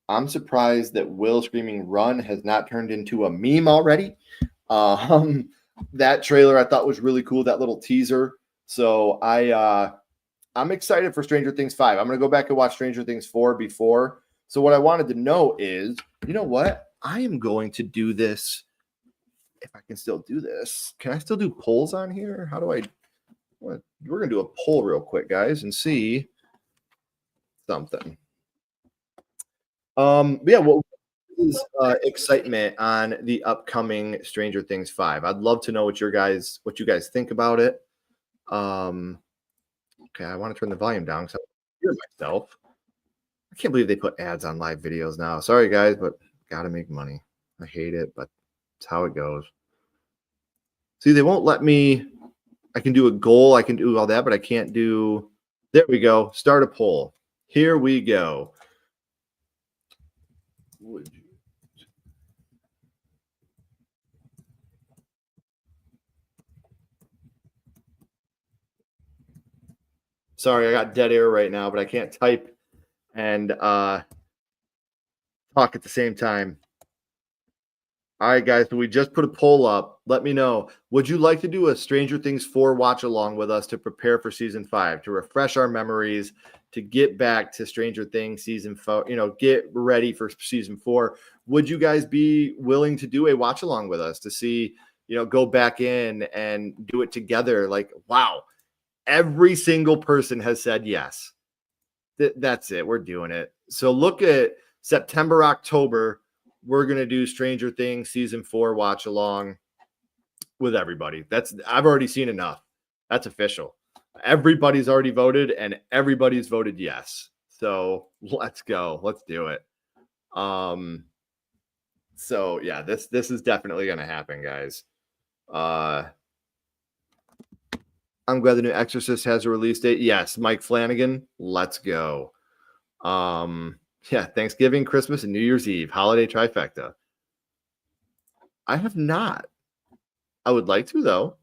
I'm surprised that Will screaming "run" has not turned into a meme already. That trailer I thought was really cool, that little teaser. So I'm excited for Stranger Things 5. I'm going to go back and watch Stranger Things 4 before. So what I wanted to know is, you know what? I am going to do this. If I can still do this, can I still do polls on here? How do we're going to do a poll real quick, guys, and see something. Yeah, what is excitement on the upcoming Stranger Things 5? I'd love to know what you guys think about it. Okay, I want to turn the volume down because I hear myself. I can't believe they put ads on live videos now. Sorry, guys, but gotta make money. I hate it, but it's how it goes. See, they won't let me. I can do a goal. I can do all that, but I can't do. There we go. Start a poll. Here we go. Sorry, I got dead air right now, but I can't type and talk at the same time. All right, guys. So we just put a poll up. Let me know. Would you like to do a Stranger Things 4 watch along with us to prepare for season 5, to refresh our memories, to get back to Stranger Things season 4, get ready for season 4? Would you guys be willing to do a watch along with us to see, go back in and do it together? Like, wow, every single person has said yes. That's it. We're doing it. So look at September, October. We're going to do Stranger Things season 4 watch along with everybody. I've already seen enough. That's official. Everybody's already voted and everybody's voted yes. So let's go. Let's do it. So yeah, this is definitely going to happen, guys. I'm glad the new Exorcist has a release date. Yes, Mike Flanagan. Let's go. Yeah, Thanksgiving, Christmas, and New Year's Eve. Holiday trifecta. I have not. I would like to, though.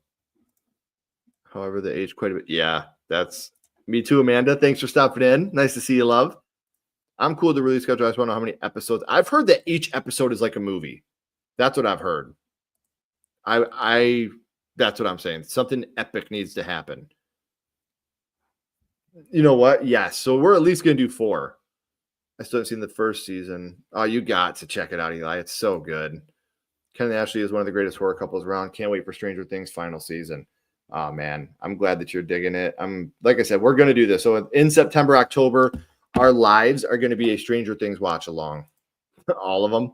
However, they age quite a bit. Yeah, that's me too, Amanda. Thanks for stopping in. Nice to see you, love. I'm cool with the release schedule. I just want to know how many episodes. I've heard that each episode is like a movie. That's what I've heard. That's what I'm saying. Something epic needs to happen. You know what? Yes. So we're at least going to do 4. I still haven't seen the first season. Oh, you got to check it out, Eli. It's so good. Ken and Ashley is one of the greatest horror couples around. Can't wait for Stranger Things final season. Oh, man. I'm glad that you're digging it. Like I said, we're going to do this. So in September, October, our lives are going to be a Stranger Things watch along. All of them.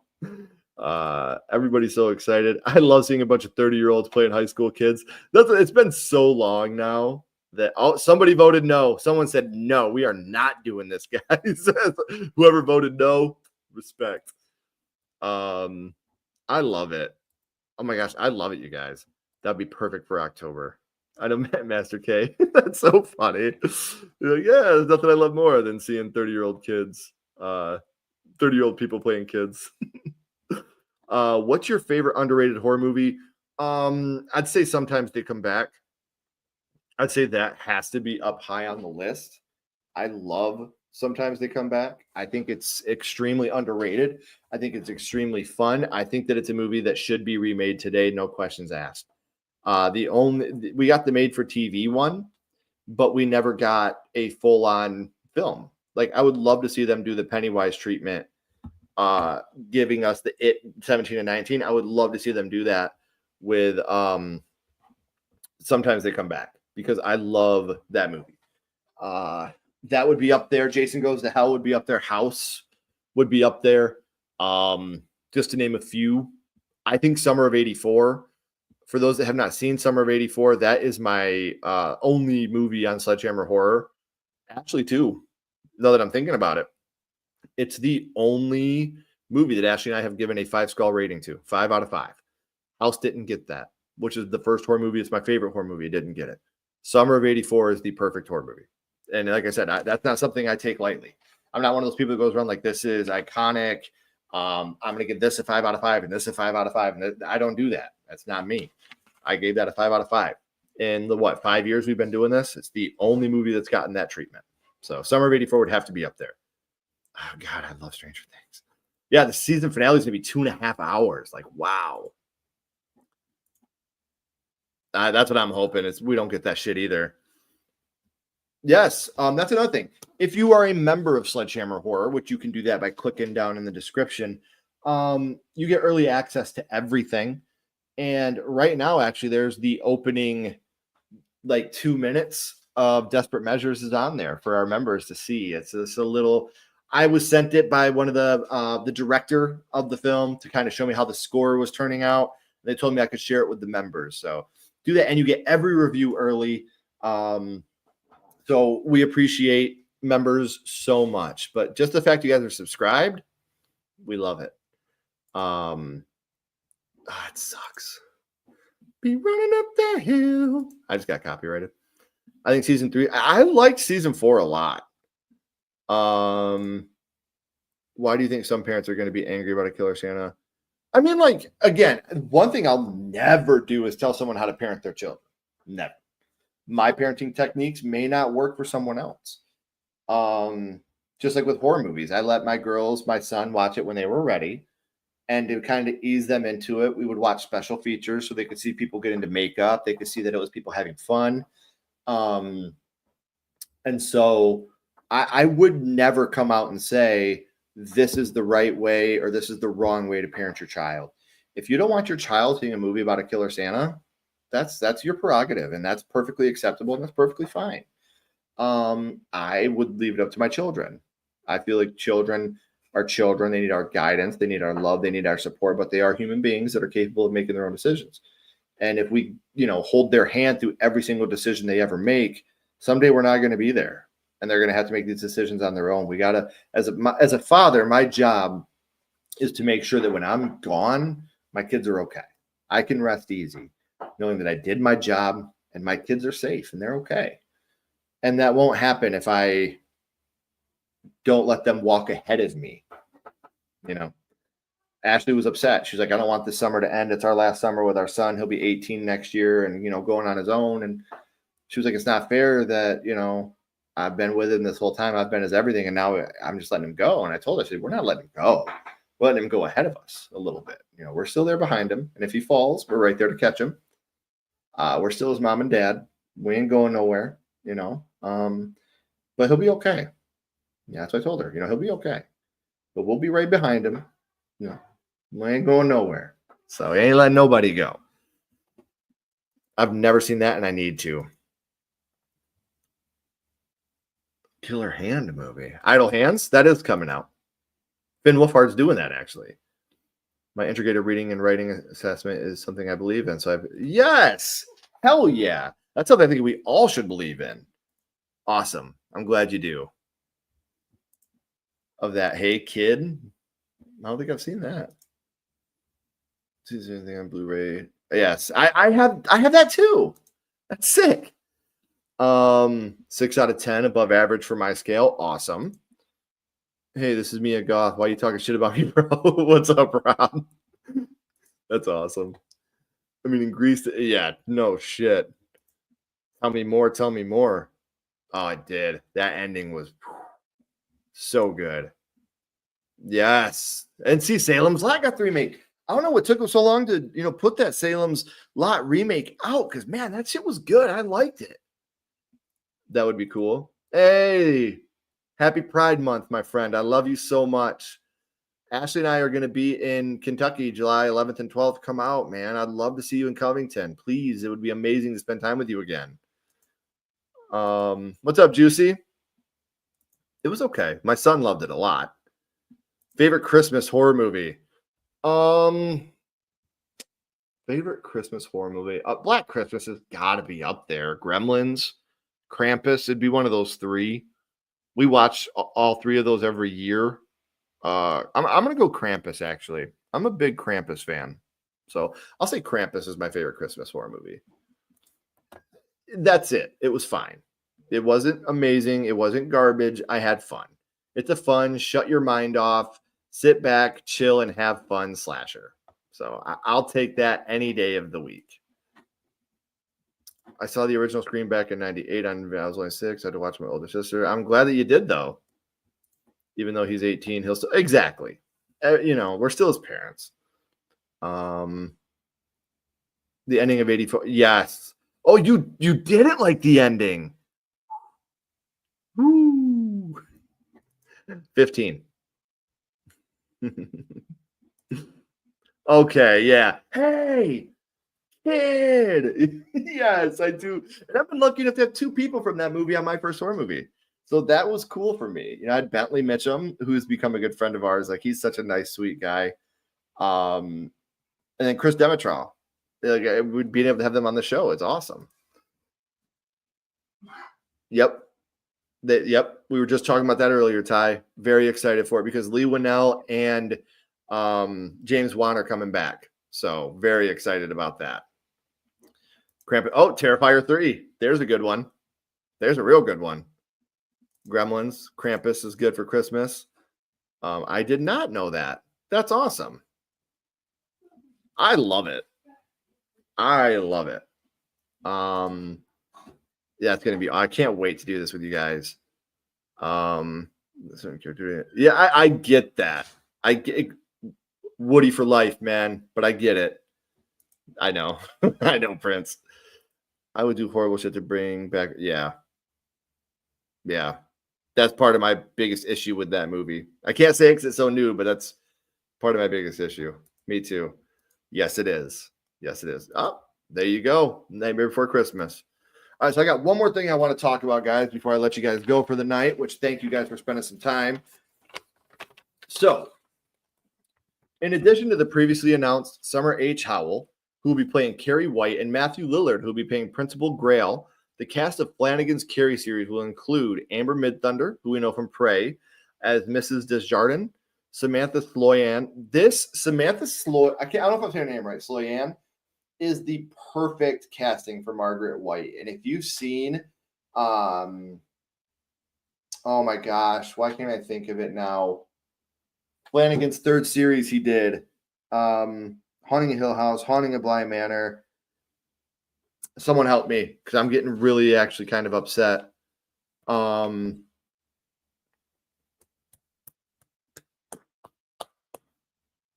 Everybody's so excited. I love seeing a bunch of 30-year-olds playing high school kids. It's been so long now that somebody voted no. Someone said no, we are not doing this, guys. Whoever voted no, respect. I love it. Oh my gosh, I love it, you guys. That'd be perfect for October. I know, Master K. That's so funny. You're like, yeah, there's nothing I love more than seeing 30-year-old kids, 30-year-old people playing kids. What's your favorite underrated horror movie? I'd say Sometimes They Come Back. I'd say that has to be up high on the list. I love Sometimes They Come Back. I think it's extremely underrated. I think it's extremely fun. I think that it's a movie that should be remade today, no questions asked. We got the made for TV one, but we never got a full-on film. Like, I would love to see them do the Pennywise treatment, giving us the It 17 and 19. I would love to see them do that with Sometimes They Come Back, because I love that movie. That would be up there. Jason Goes to Hell would be up there. House would be up there. Just to name a few. I think Summer of 84. For those that have not seen Summer of 84, that is my only movie on Sledgehammer Horror. Actually, two, now that I'm thinking about it. It's the only movie that Ashley and I have given a 5-star rating to. 5 out of 5. House didn't get that, which is the first horror movie. It's my favorite horror movie. It didn't get it. Summer of 84 is the perfect horror movie. And like I said, that's not something I take lightly. I'm not one of those people that goes around like, this is iconic. I'm going to give this a 5 out of 5 and this a 5 out of 5. And I don't do that. That's not me. I gave that a 5 out of 5. In the 5 years we've been doing this, it's the only movie that's gotten that treatment. So Summer of 84 would have to be up there. Oh, God, I love Stranger Things. Yeah, the season finale is going to be 2.5 hours. Like, wow. That's what I'm hoping. We don't get that shit either. Yes, that's another thing. If you are a member of Sledgehammer Horror, which you can do that by clicking down in the description, you get early access to everything. And right now, actually, there's the opening 2 minutes of Desperate Measures is on there for our members to see. It's a little. I was sent it by one of the director of the film to kind of show me how the score was turning out. They told me I could share it with the members. So do that, and you get every review early. So we appreciate members so much. But just the fact you guys are subscribed, we love it. It sucks. Be running up that hill. I just got copyrighted. I think season 3. I liked season 4 a lot. Why do you think some parents are going to be angry about a killer Santa? I mean, again, one thing I'll never do is tell someone how to parent their children. Never. My parenting techniques may not work for someone else. Just like with horror movies, I let my son watch it when they were ready. And to kind of ease them into it, we would watch special features so they could see people get into makeup. They could see that it was people having fun. And so I would never come out and say, this is the right way or this is the wrong way to parent your child. If you don't want your child seeing a movie about a killer Santa, that's your prerogative, and that's perfectly acceptable and that's perfectly fine. I would leave it up to my children. I feel like children are children. They need our guidance. They need our love. They need our support, but they are human beings that are capable of making their own decisions. And if we, hold their hand through every single decision they ever make, someday we're not going to be there, and they're going to have to make these decisions on their own. We got to, as a father, my job is to make sure that when I'm gone, my kids are okay. I can rest easy knowing that I did my job and my kids are safe and they're okay. And that won't happen if I don't let them walk ahead of me. Ashley was upset. She's like, I don't want this summer to end. It's our last summer with our son. He'll be 18 next year and, going on his own. And she was like, it's not fair that, I've been with him this whole time. I've been his everything. And now I'm just letting him go. And I told her, I said, we're not letting him go. We're letting him go ahead of us a little bit. We're still there behind him. And if he falls, we're right there to catch him. We're still his mom and dad. We ain't going nowhere, but he'll be okay. Yeah, that's what I told her. He'll be okay. But we'll be right behind him. We ain't going nowhere. So he ain't letting nobody go. I've never seen that, and I need to. Killer Hand movie. Idle Hands? That is coming out. Finn Wolfhard's doing that, actually. My integrated reading and writing assessment is something I believe in. So yes! Hell yeah! That's something I think we all should believe in. Awesome. I'm glad you do. Of that, Hey Kid. I don't think I've seen that. See anything on Blu-ray? Yes, I have that too. That's sick. 6 out of 10, above average for my scale. Awesome. Hey, this is Mia Goth. Why are you talking shit about me, bro? What's up, Rob? That's awesome. I mean, in Greece, yeah, no shit. Tell me more. Oh, it did. That ending was so good. Yes. And see, Salem's Lot got the remake. I don't know what took them so long to, put that Salem's Lot remake out, because, man, that shit was good. I liked it. That would be cool. Hey, happy Pride Month, my friend. I love you so much. Ashley and I are going to be in Kentucky July 11th and 12th. Come out, man. I'd love to see you in Covington. Please, it would be amazing to spend time with you again. What's up, Juicy? It was okay. My son loved it a lot. Favorite Christmas horror movie? Favorite Christmas horror movie? Black Christmas has got to be up there. Gremlins, Krampus, it'd be one of those three. We watch all three of those every year. I'm going to go Krampus, actually. I'm a big Krampus fan. So I'll say Krampus is my favorite Christmas horror movie. That's it. It was fine. It wasn't amazing. It wasn't garbage. I had fun. It's a fun, shut your mind off, sit back, chill, and have fun slasher. So I'll take that any day of the week. I saw the original Scream back in 98. I was only 6. I had to watch my older sister. I'm glad that you did, though. Even though he's 18, he'll still... Exactly. We're still his parents. The ending of 84. Yes. Oh, you didn't like the ending. Woo. 15. Okay, yeah. Hey, kid. Yes, I do. And I've been lucky enough to have 2 people from that movie on my first horror movie. So that was cool for me. I had Bentley Mitchum, who's become a good friend of ours. Like, he's such a nice, sweet guy. And then Chris Demetral. Like, we'd be able to have them on the show. It's awesome. Yep. Yep. We were just talking about that earlier, Ty. Very excited for it because Lee Winnell and James Wan are coming back. So very excited about that. Terrifier 3. There's a good one. There's a real good one. Gremlins. Krampus is good for Christmas. I did not know that. That's awesome. I love it. Yeah, it's going to be, I can't wait to do this with you guys. Yeah, I get that. Woody for life, man. But I get it. I know. I know, Prince. I would do horrible shit to bring back. Yeah. Yeah. That's part of my biggest issue with that movie. I can't say because it's so new, but that's part of my biggest issue. Me too. Yes, it is. Yes, it is. Oh, there you go. Nightmare Before Christmas. All right, so I got one more thing I want to talk about, guys, before I let you guys go for the night, which thank you guys for spending some time. So, in addition to the previously announced Summer H. Howell, who will be playing Carrie White, and Matthew Lillard, who will be playing Principal Grail, the cast of Flanagan's Carrie series will include Amber Midthunder, who we know from Prey, as Mrs. Desjardins, Samantha Sloyan. I don't know if I'm saying her name right. Sloyan is the perfect casting for Margaret White. And if you've seen, oh my gosh, why can't I think of it now? Flanagan's third series he did, Haunting a Hill House, Haunting a Bly Manor. Someone help me because I'm getting really actually kind of upset.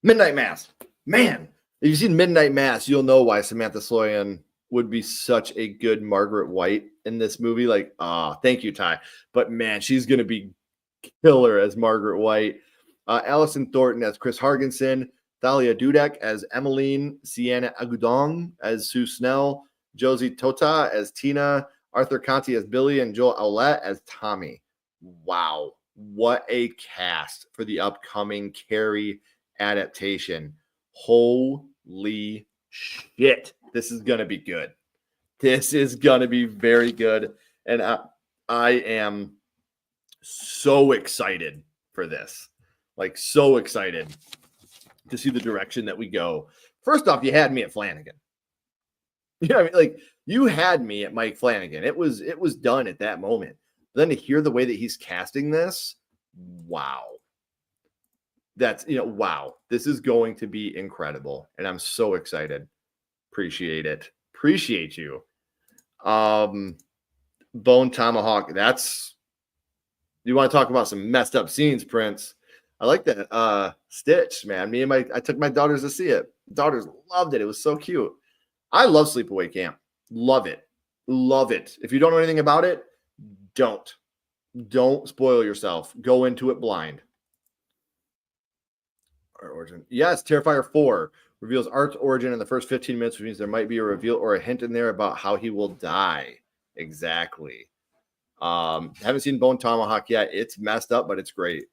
Midnight Mass. Man, if you've seen Midnight Mass, you'll know why Samantha Sloyan would be such a good Margaret White in this movie. Like, thank you, Ty. But man, she's going to be killer as Margaret White. Allison Thornton as Chris Hargensen. Thalia Dudek as Emmeline. Sienna Agudong as Sue Snell. Josie Tota as Tina, Arthur Conti as Billy, and Joel Owlett as Tommy. Wow. What a cast for the upcoming Carrie adaptation. Holy shit. This is going to be good. This is going to be very good. And I am so excited for this. Like, so excited to see the direction that we go. First off, you had me at Flanagan. You know what I mean? Like, you had me at Mike Flanagan. It was done at that moment. But then to hear the way that he's casting this, wow. That's, wow. This is going to be incredible. And I'm so excited. Appreciate it. Appreciate you. Bone Tomahawk. You want to talk about some messed up scenes, Prince? I like that Stitch, man. I took my daughters to see it. Daughters loved it. It was so cute. I love Sleepaway Camp. Love it. Love it. If you don't know anything about it, don't spoil yourself. Go into it blind. Art origin. Yes, Terrifier 4 reveals Art's origin in the first 15 minutes, which means there might be a reveal or a hint in there about how he will die. Exactly. Haven't seen Bone Tomahawk yet. It's messed up, but it's great.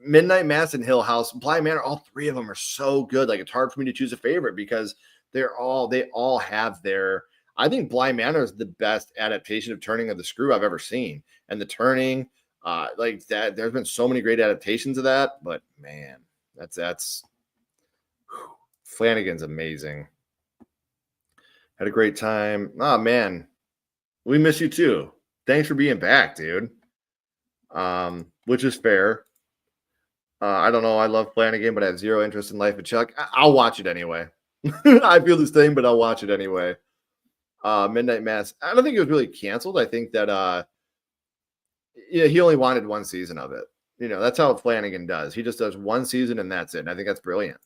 Midnight Mass and Hill House, Bly Manor, all three of them are so good. Like, it's hard for me to choose a favorite because they all have their. I think Bly Manor is the best adaptation of Turning of the Screw I've ever seen, and the Turning, like that. There's been so many great adaptations of that, but man, that's Flanagan's amazing. Had a great time. Oh man, we miss you too. Thanks for being back, dude. Which is fair. I don't know. I love Flanagan, but I have zero interest in Life of Chuck. I'll watch it anyway. I feel the same, but I'll watch it anyway. Midnight Mass. I don't think it was really canceled. I think that he only wanted one season of it. That's how Flanagan does. He just does one season and that's it. And I think that's brilliant.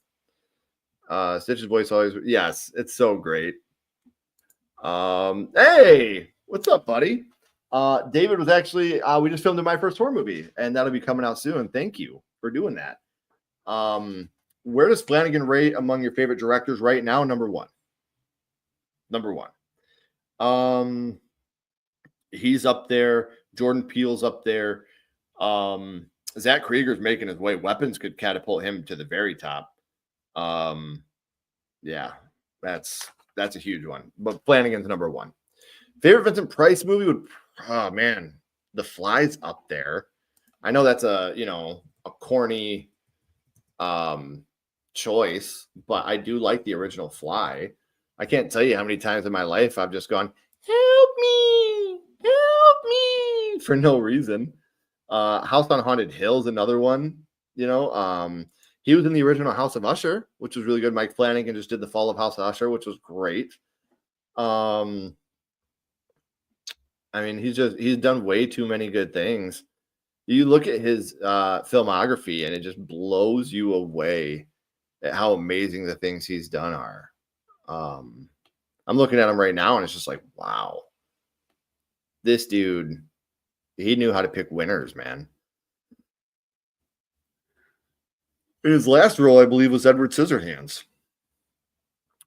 Stitch's voice always, yes, it's so great. Hey, what's up, buddy? David was actually, we just filmed in my first horror movie, and that'll be coming out soon. Thank you for doing that. Where does Flanagan rate among your favorite directors right now? Number one. He's up there. Jordan Peele's up there. Zach Krieger's making his way. Weapons could catapult him to the very top. Yeah, that's a huge one. But Flanagan's number one. Favorite Vincent Price movie would, oh man, The Fly's up there. I know that's a corny choice, but I do like the original Fly. I can't tell you how many times in my life I've just gone, help me, for no reason. House on Haunted Hill is another one. He was in the original House of Usher, which was really good. Mike Flanagan just did The Fall of House of Usher, which was great. I mean, he's done way too many good things. You look at his filmography and it just blows you away. at how amazing the things he's done are. I'm looking at him right now, and it's just like, wow, this dude, he knew how to pick winners, man. His last role, I believe, was Edward Scissorhands,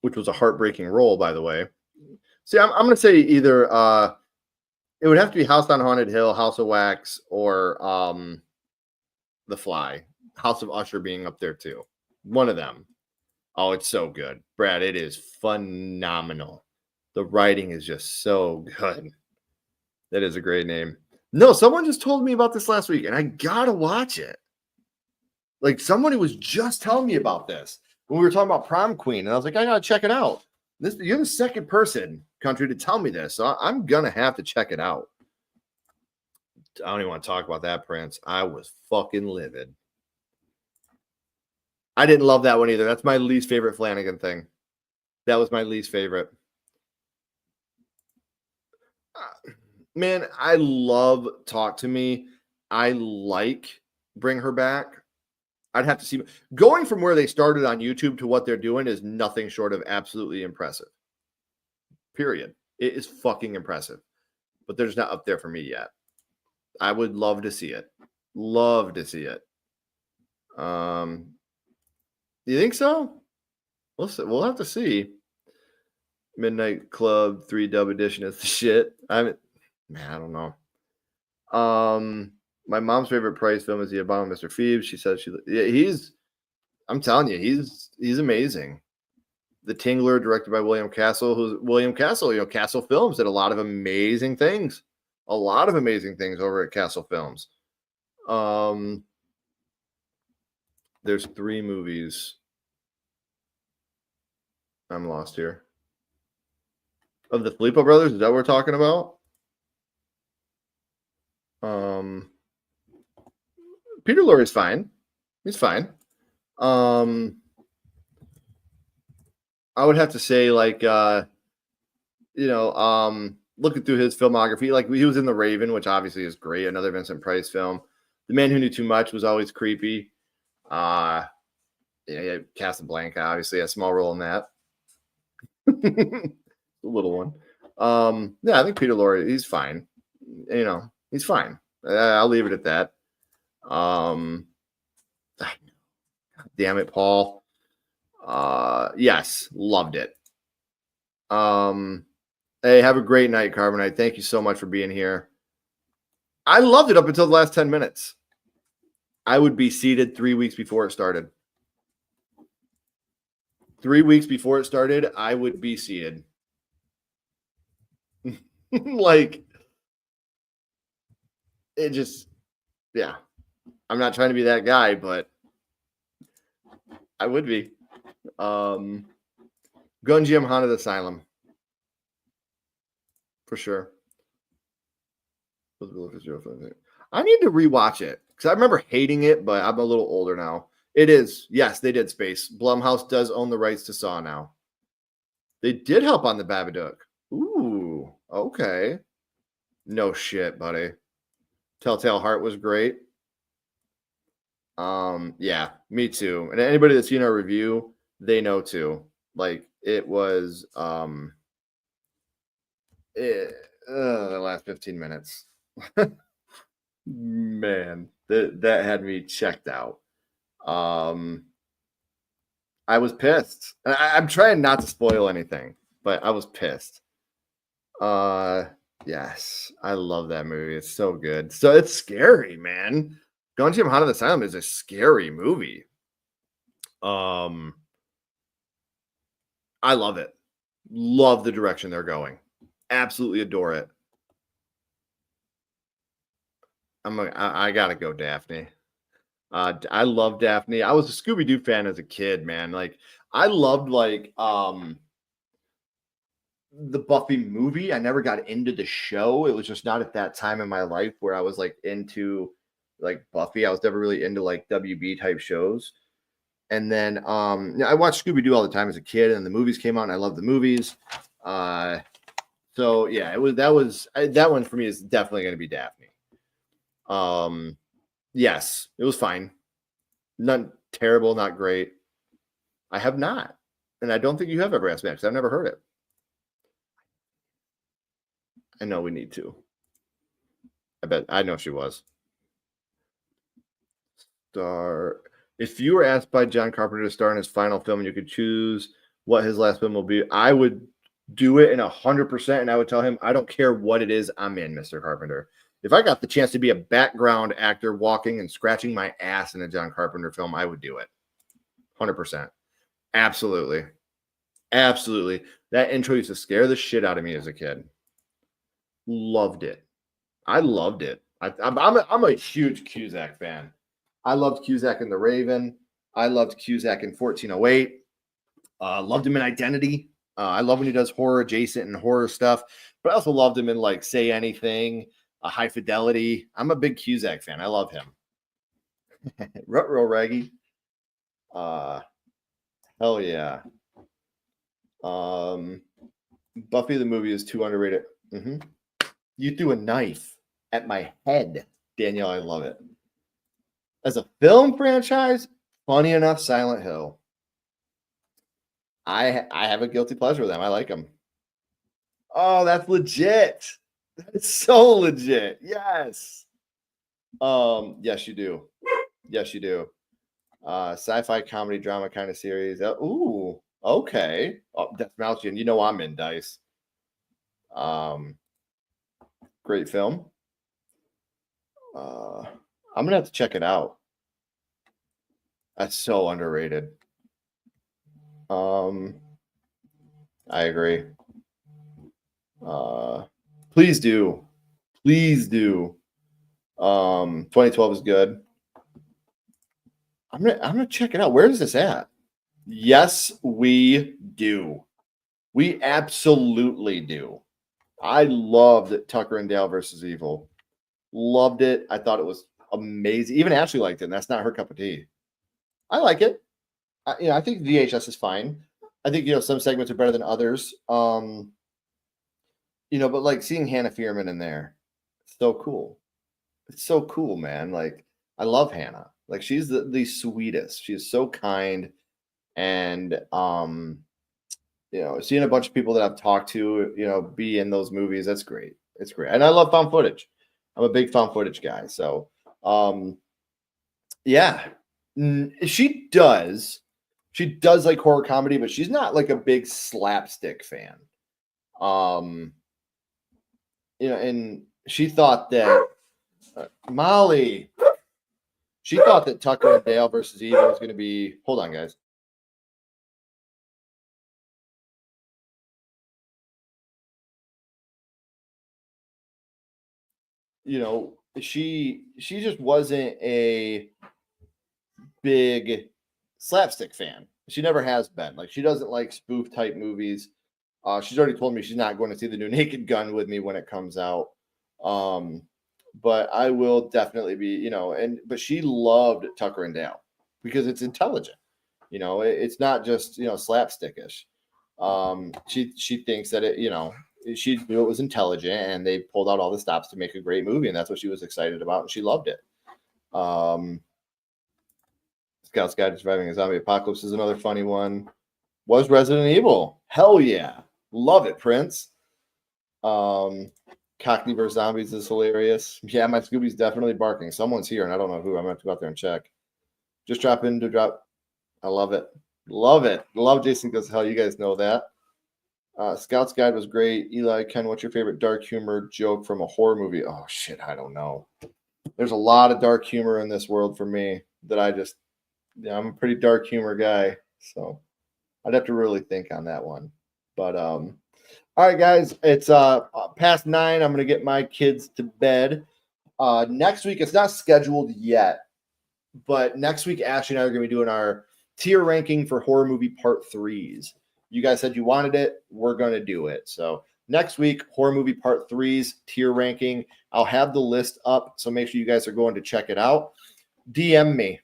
which was a heartbreaking role, by the way. See, I'm going to say either it would have to be House on Haunted Hill, House of Wax, or The Fly. House of Usher being up there too. One of them. Oh, it's so good. Brad, it is phenomenal. The writing is just so good. That is a great name. No, someone just told me about this last week, and I got to watch it. Like, somebody was just telling me about this when we were talking about Prom Queen, and I was like, I got to check it out. You're the second person, country, to tell me this, so I'm going to have to check it out. I don't even want to talk about that, Prince. I was fucking livid. I didn't love that one either. That's my least favorite Flanagan thing. That was my least favorite. Man, I love Talk to Me. I like Bring Her Back. I'd have to see. Going from where they started on YouTube to what they're doing is nothing short of absolutely impressive. Period. It is fucking impressive. But they're just not up there for me yet. I would love to see it. Love to see it. You think so? We'll have to see. Midnight Club 3 Dub Edition is the shit. I don't know. My mom's favorite Price film is The Abominable Mr. Phoebes. She says I'm telling you, he's amazing. The Tingler, directed by William Castle, Castle Films did a lot of amazing things. A lot of amazing things over at Castle Films. There's 3 movies. I'm lost here. Of the Filippo brothers, is that what we're talking about? Peter Lorre's fine. He's fine. I would have to say, like, looking through his filmography, like he was in The Raven, which obviously is great. Another Vincent Price film. The Man Who Knew Too Much was always creepy. Casablanca, obviously, a small role in that. A little one. I think Peter Lorre, he's fine. He's fine. I'll leave it at that. Damn it, Paul. Yes, loved it. Hey, have a great night, Carbonite. Thank you so much for being here. I loved it up until the last 10 minutes. I would be seated 3 weeks before it started. 3 weeks before it started, I would be seated. Like, it just, yeah. I'm not trying to be that guy, but I would be. Gunji, I'm Haunted Asylum. For sure. I need to rewatch it because I remember hating it, but I'm a little older now. It is. Yes, they did Space. Blumhouse does own the rights to Saw now. They did help on the Babadook. Ooh, okay. No shit, buddy. Telltale Heart was great. Yeah, me too. And anybody that's seen our review, they know too. Like, it was the last 15 minutes. Man, that had me checked out. I was pissed. I'm trying not to spoil anything, but I was pissed. Yes, I love that movie. It's so good. So it's scary, man. Gunji Haunted Asylum is a scary movie. I love it. Love the direction they're going. Absolutely adore it. I gotta go Daphne. I love Daphne. I was a Scooby-Doo fan as a kid, man. Like, I loved the Buffy movie. I never got into the show. It was just not at that time in my life where I was like into like Buffy. I was never really into like WB type shows. And then I watched Scooby-Doo all the time as a kid, and the movies came out, and I loved the movies. So yeah, that one for me is definitely going to be Daphne. Yes, it was fine. Not terrible, not great. I have not. And I don't think you have ever asked me because I've never heard it. I know we need to. I know she was. Star. If you were asked by John Carpenter to star in his final film and you could choose what his last film will be, I would do it in 100%. And I would tell him, I don't care what it is, I'm in, Mr. Carpenter. If I got the chance to be a background actor walking and scratching my ass in a John Carpenter film, I would do it. 100%. Absolutely. Absolutely. That intro used to scare the shit out of me as a kid. Loved it. I loved it. I'm a huge Cusack fan. I loved Cusack in The Raven. I loved Cusack in 1408. Loved him in Identity. I love when he does horror adjacent and horror stuff, but I also loved him in like Say Anything, High Fidelity. I'm a big Cusack fan. I love him. Rutro Raggy. Hell yeah. Buffy the movie is too underrated. You threw a knife at my head, Danielle. I love it. As a film franchise, funny enough, Silent Hill. I have a guilty pleasure with them. I like them. Oh, that's legit. That's so legit. Yes. Yes, you do. Yes, you do. Sci-fi comedy drama kind of series. Ooh, okay. Oh, Death Malchian. You know I'm in Dice. Great film. I'm gonna have to check it out. That's so underrated. I agree. Please do. Please do. 2012 is good. I'm gonna check it out. Where is this at? Yes, we do. We absolutely do. I loved Tucker and Dale versus Evil. Loved it. I thought it was amazing. Even Ashley liked it, and that's not her cup of tea. I like it. I think VHS is fine. I think some segments are better than others. But like seeing Hannah Fierman in there, so cool. It's so cool, man. Like I love Hannah. Like she's the sweetest. She is so kind, and seeing a bunch of people that I've talked to, be in those movies, that's great. It's great, and I love found footage. I'm a big found footage guy. So, yeah, she does like horror comedy, but she's not like a big slapstick fan. And she thought that Molly, she thought that Tucker and Dale versus Evil was going to be. Hold on, guys. She just wasn't a big slapstick fan. She never has been. Like she doesn't like spoof type movies. She's already told me she's not going to see the new Naked Gun with me when it comes out. But I will definitely be, but she loved Tucker and Dale because it's intelligent. It's not just slapstickish. She thinks that she knew it was intelligent, and they pulled out all the stops to make a great movie, and that's what she was excited about, and she loved it. Scout's Guide to Surviving a Zombie Apocalypse is another funny one. Was Resident Evil? Hell yeah. Love it, Prince. Cockney vs. Zombies is hilarious. Yeah, my Scooby's definitely barking. Someone's here, and I don't know who. I'm going to have to go out there and check. Just drop in to drop. I love it. Love it. Love Jason Goes to Hell. You guys know that. Scout's Guide was great. Eli, Ken, what's your favorite dark humor joke from a horror movie? Oh, shit, I don't know. There's a lot of dark humor in this world for me that I'm a pretty dark humor guy. So I'd have to really think on that one. But, all right, guys, it's past 9. I'm going to get my kids to bed. Next week, it's not scheduled yet, but next week, Ashley and I are going to be doing our tier ranking for horror movie part 3s. You guys said you wanted it. We're going to do it. So next week, horror movie part 3s, tier ranking. I'll have the list up, so make sure you guys are going to check it out. DM me.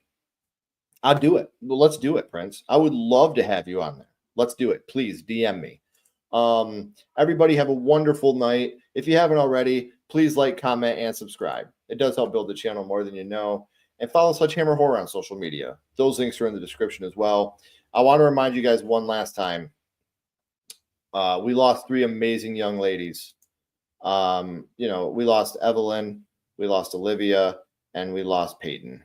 I'll do it. Well, let's do it, Prince. I would love to have you on there. Let's do it. Please DM me. Everybody have a wonderful night. If you haven't already, please like, comment, and subscribe. It does help build the channel more than you know. And follow Sledgehammer Horror on social media. Those links are in the description as well. I want to remind you guys one last time. We lost 3 amazing young ladies. We lost Evelyn, we lost Olivia, and we lost Peyton.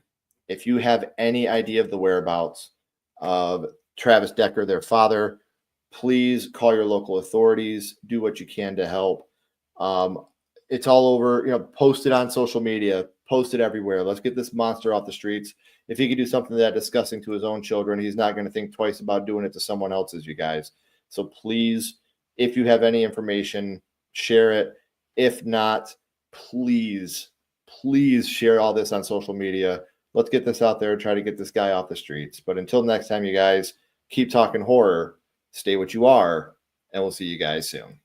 If you have any idea of the whereabouts of Travis Decker, their father, please call your local authorities. Do what you can to help. It's all over, post it on social media, post it everywhere. Let's get this monster off the streets. If he could do something that disgusting to his own children, he's not going to think twice about doing it to someone else's, you guys. So please, if you have any information, share it. If not, please share all this on social media. Let's get this out there and try to get this guy off the streets. But until next time, you guys, keep talking horror, stay what you are, and we'll see you guys soon.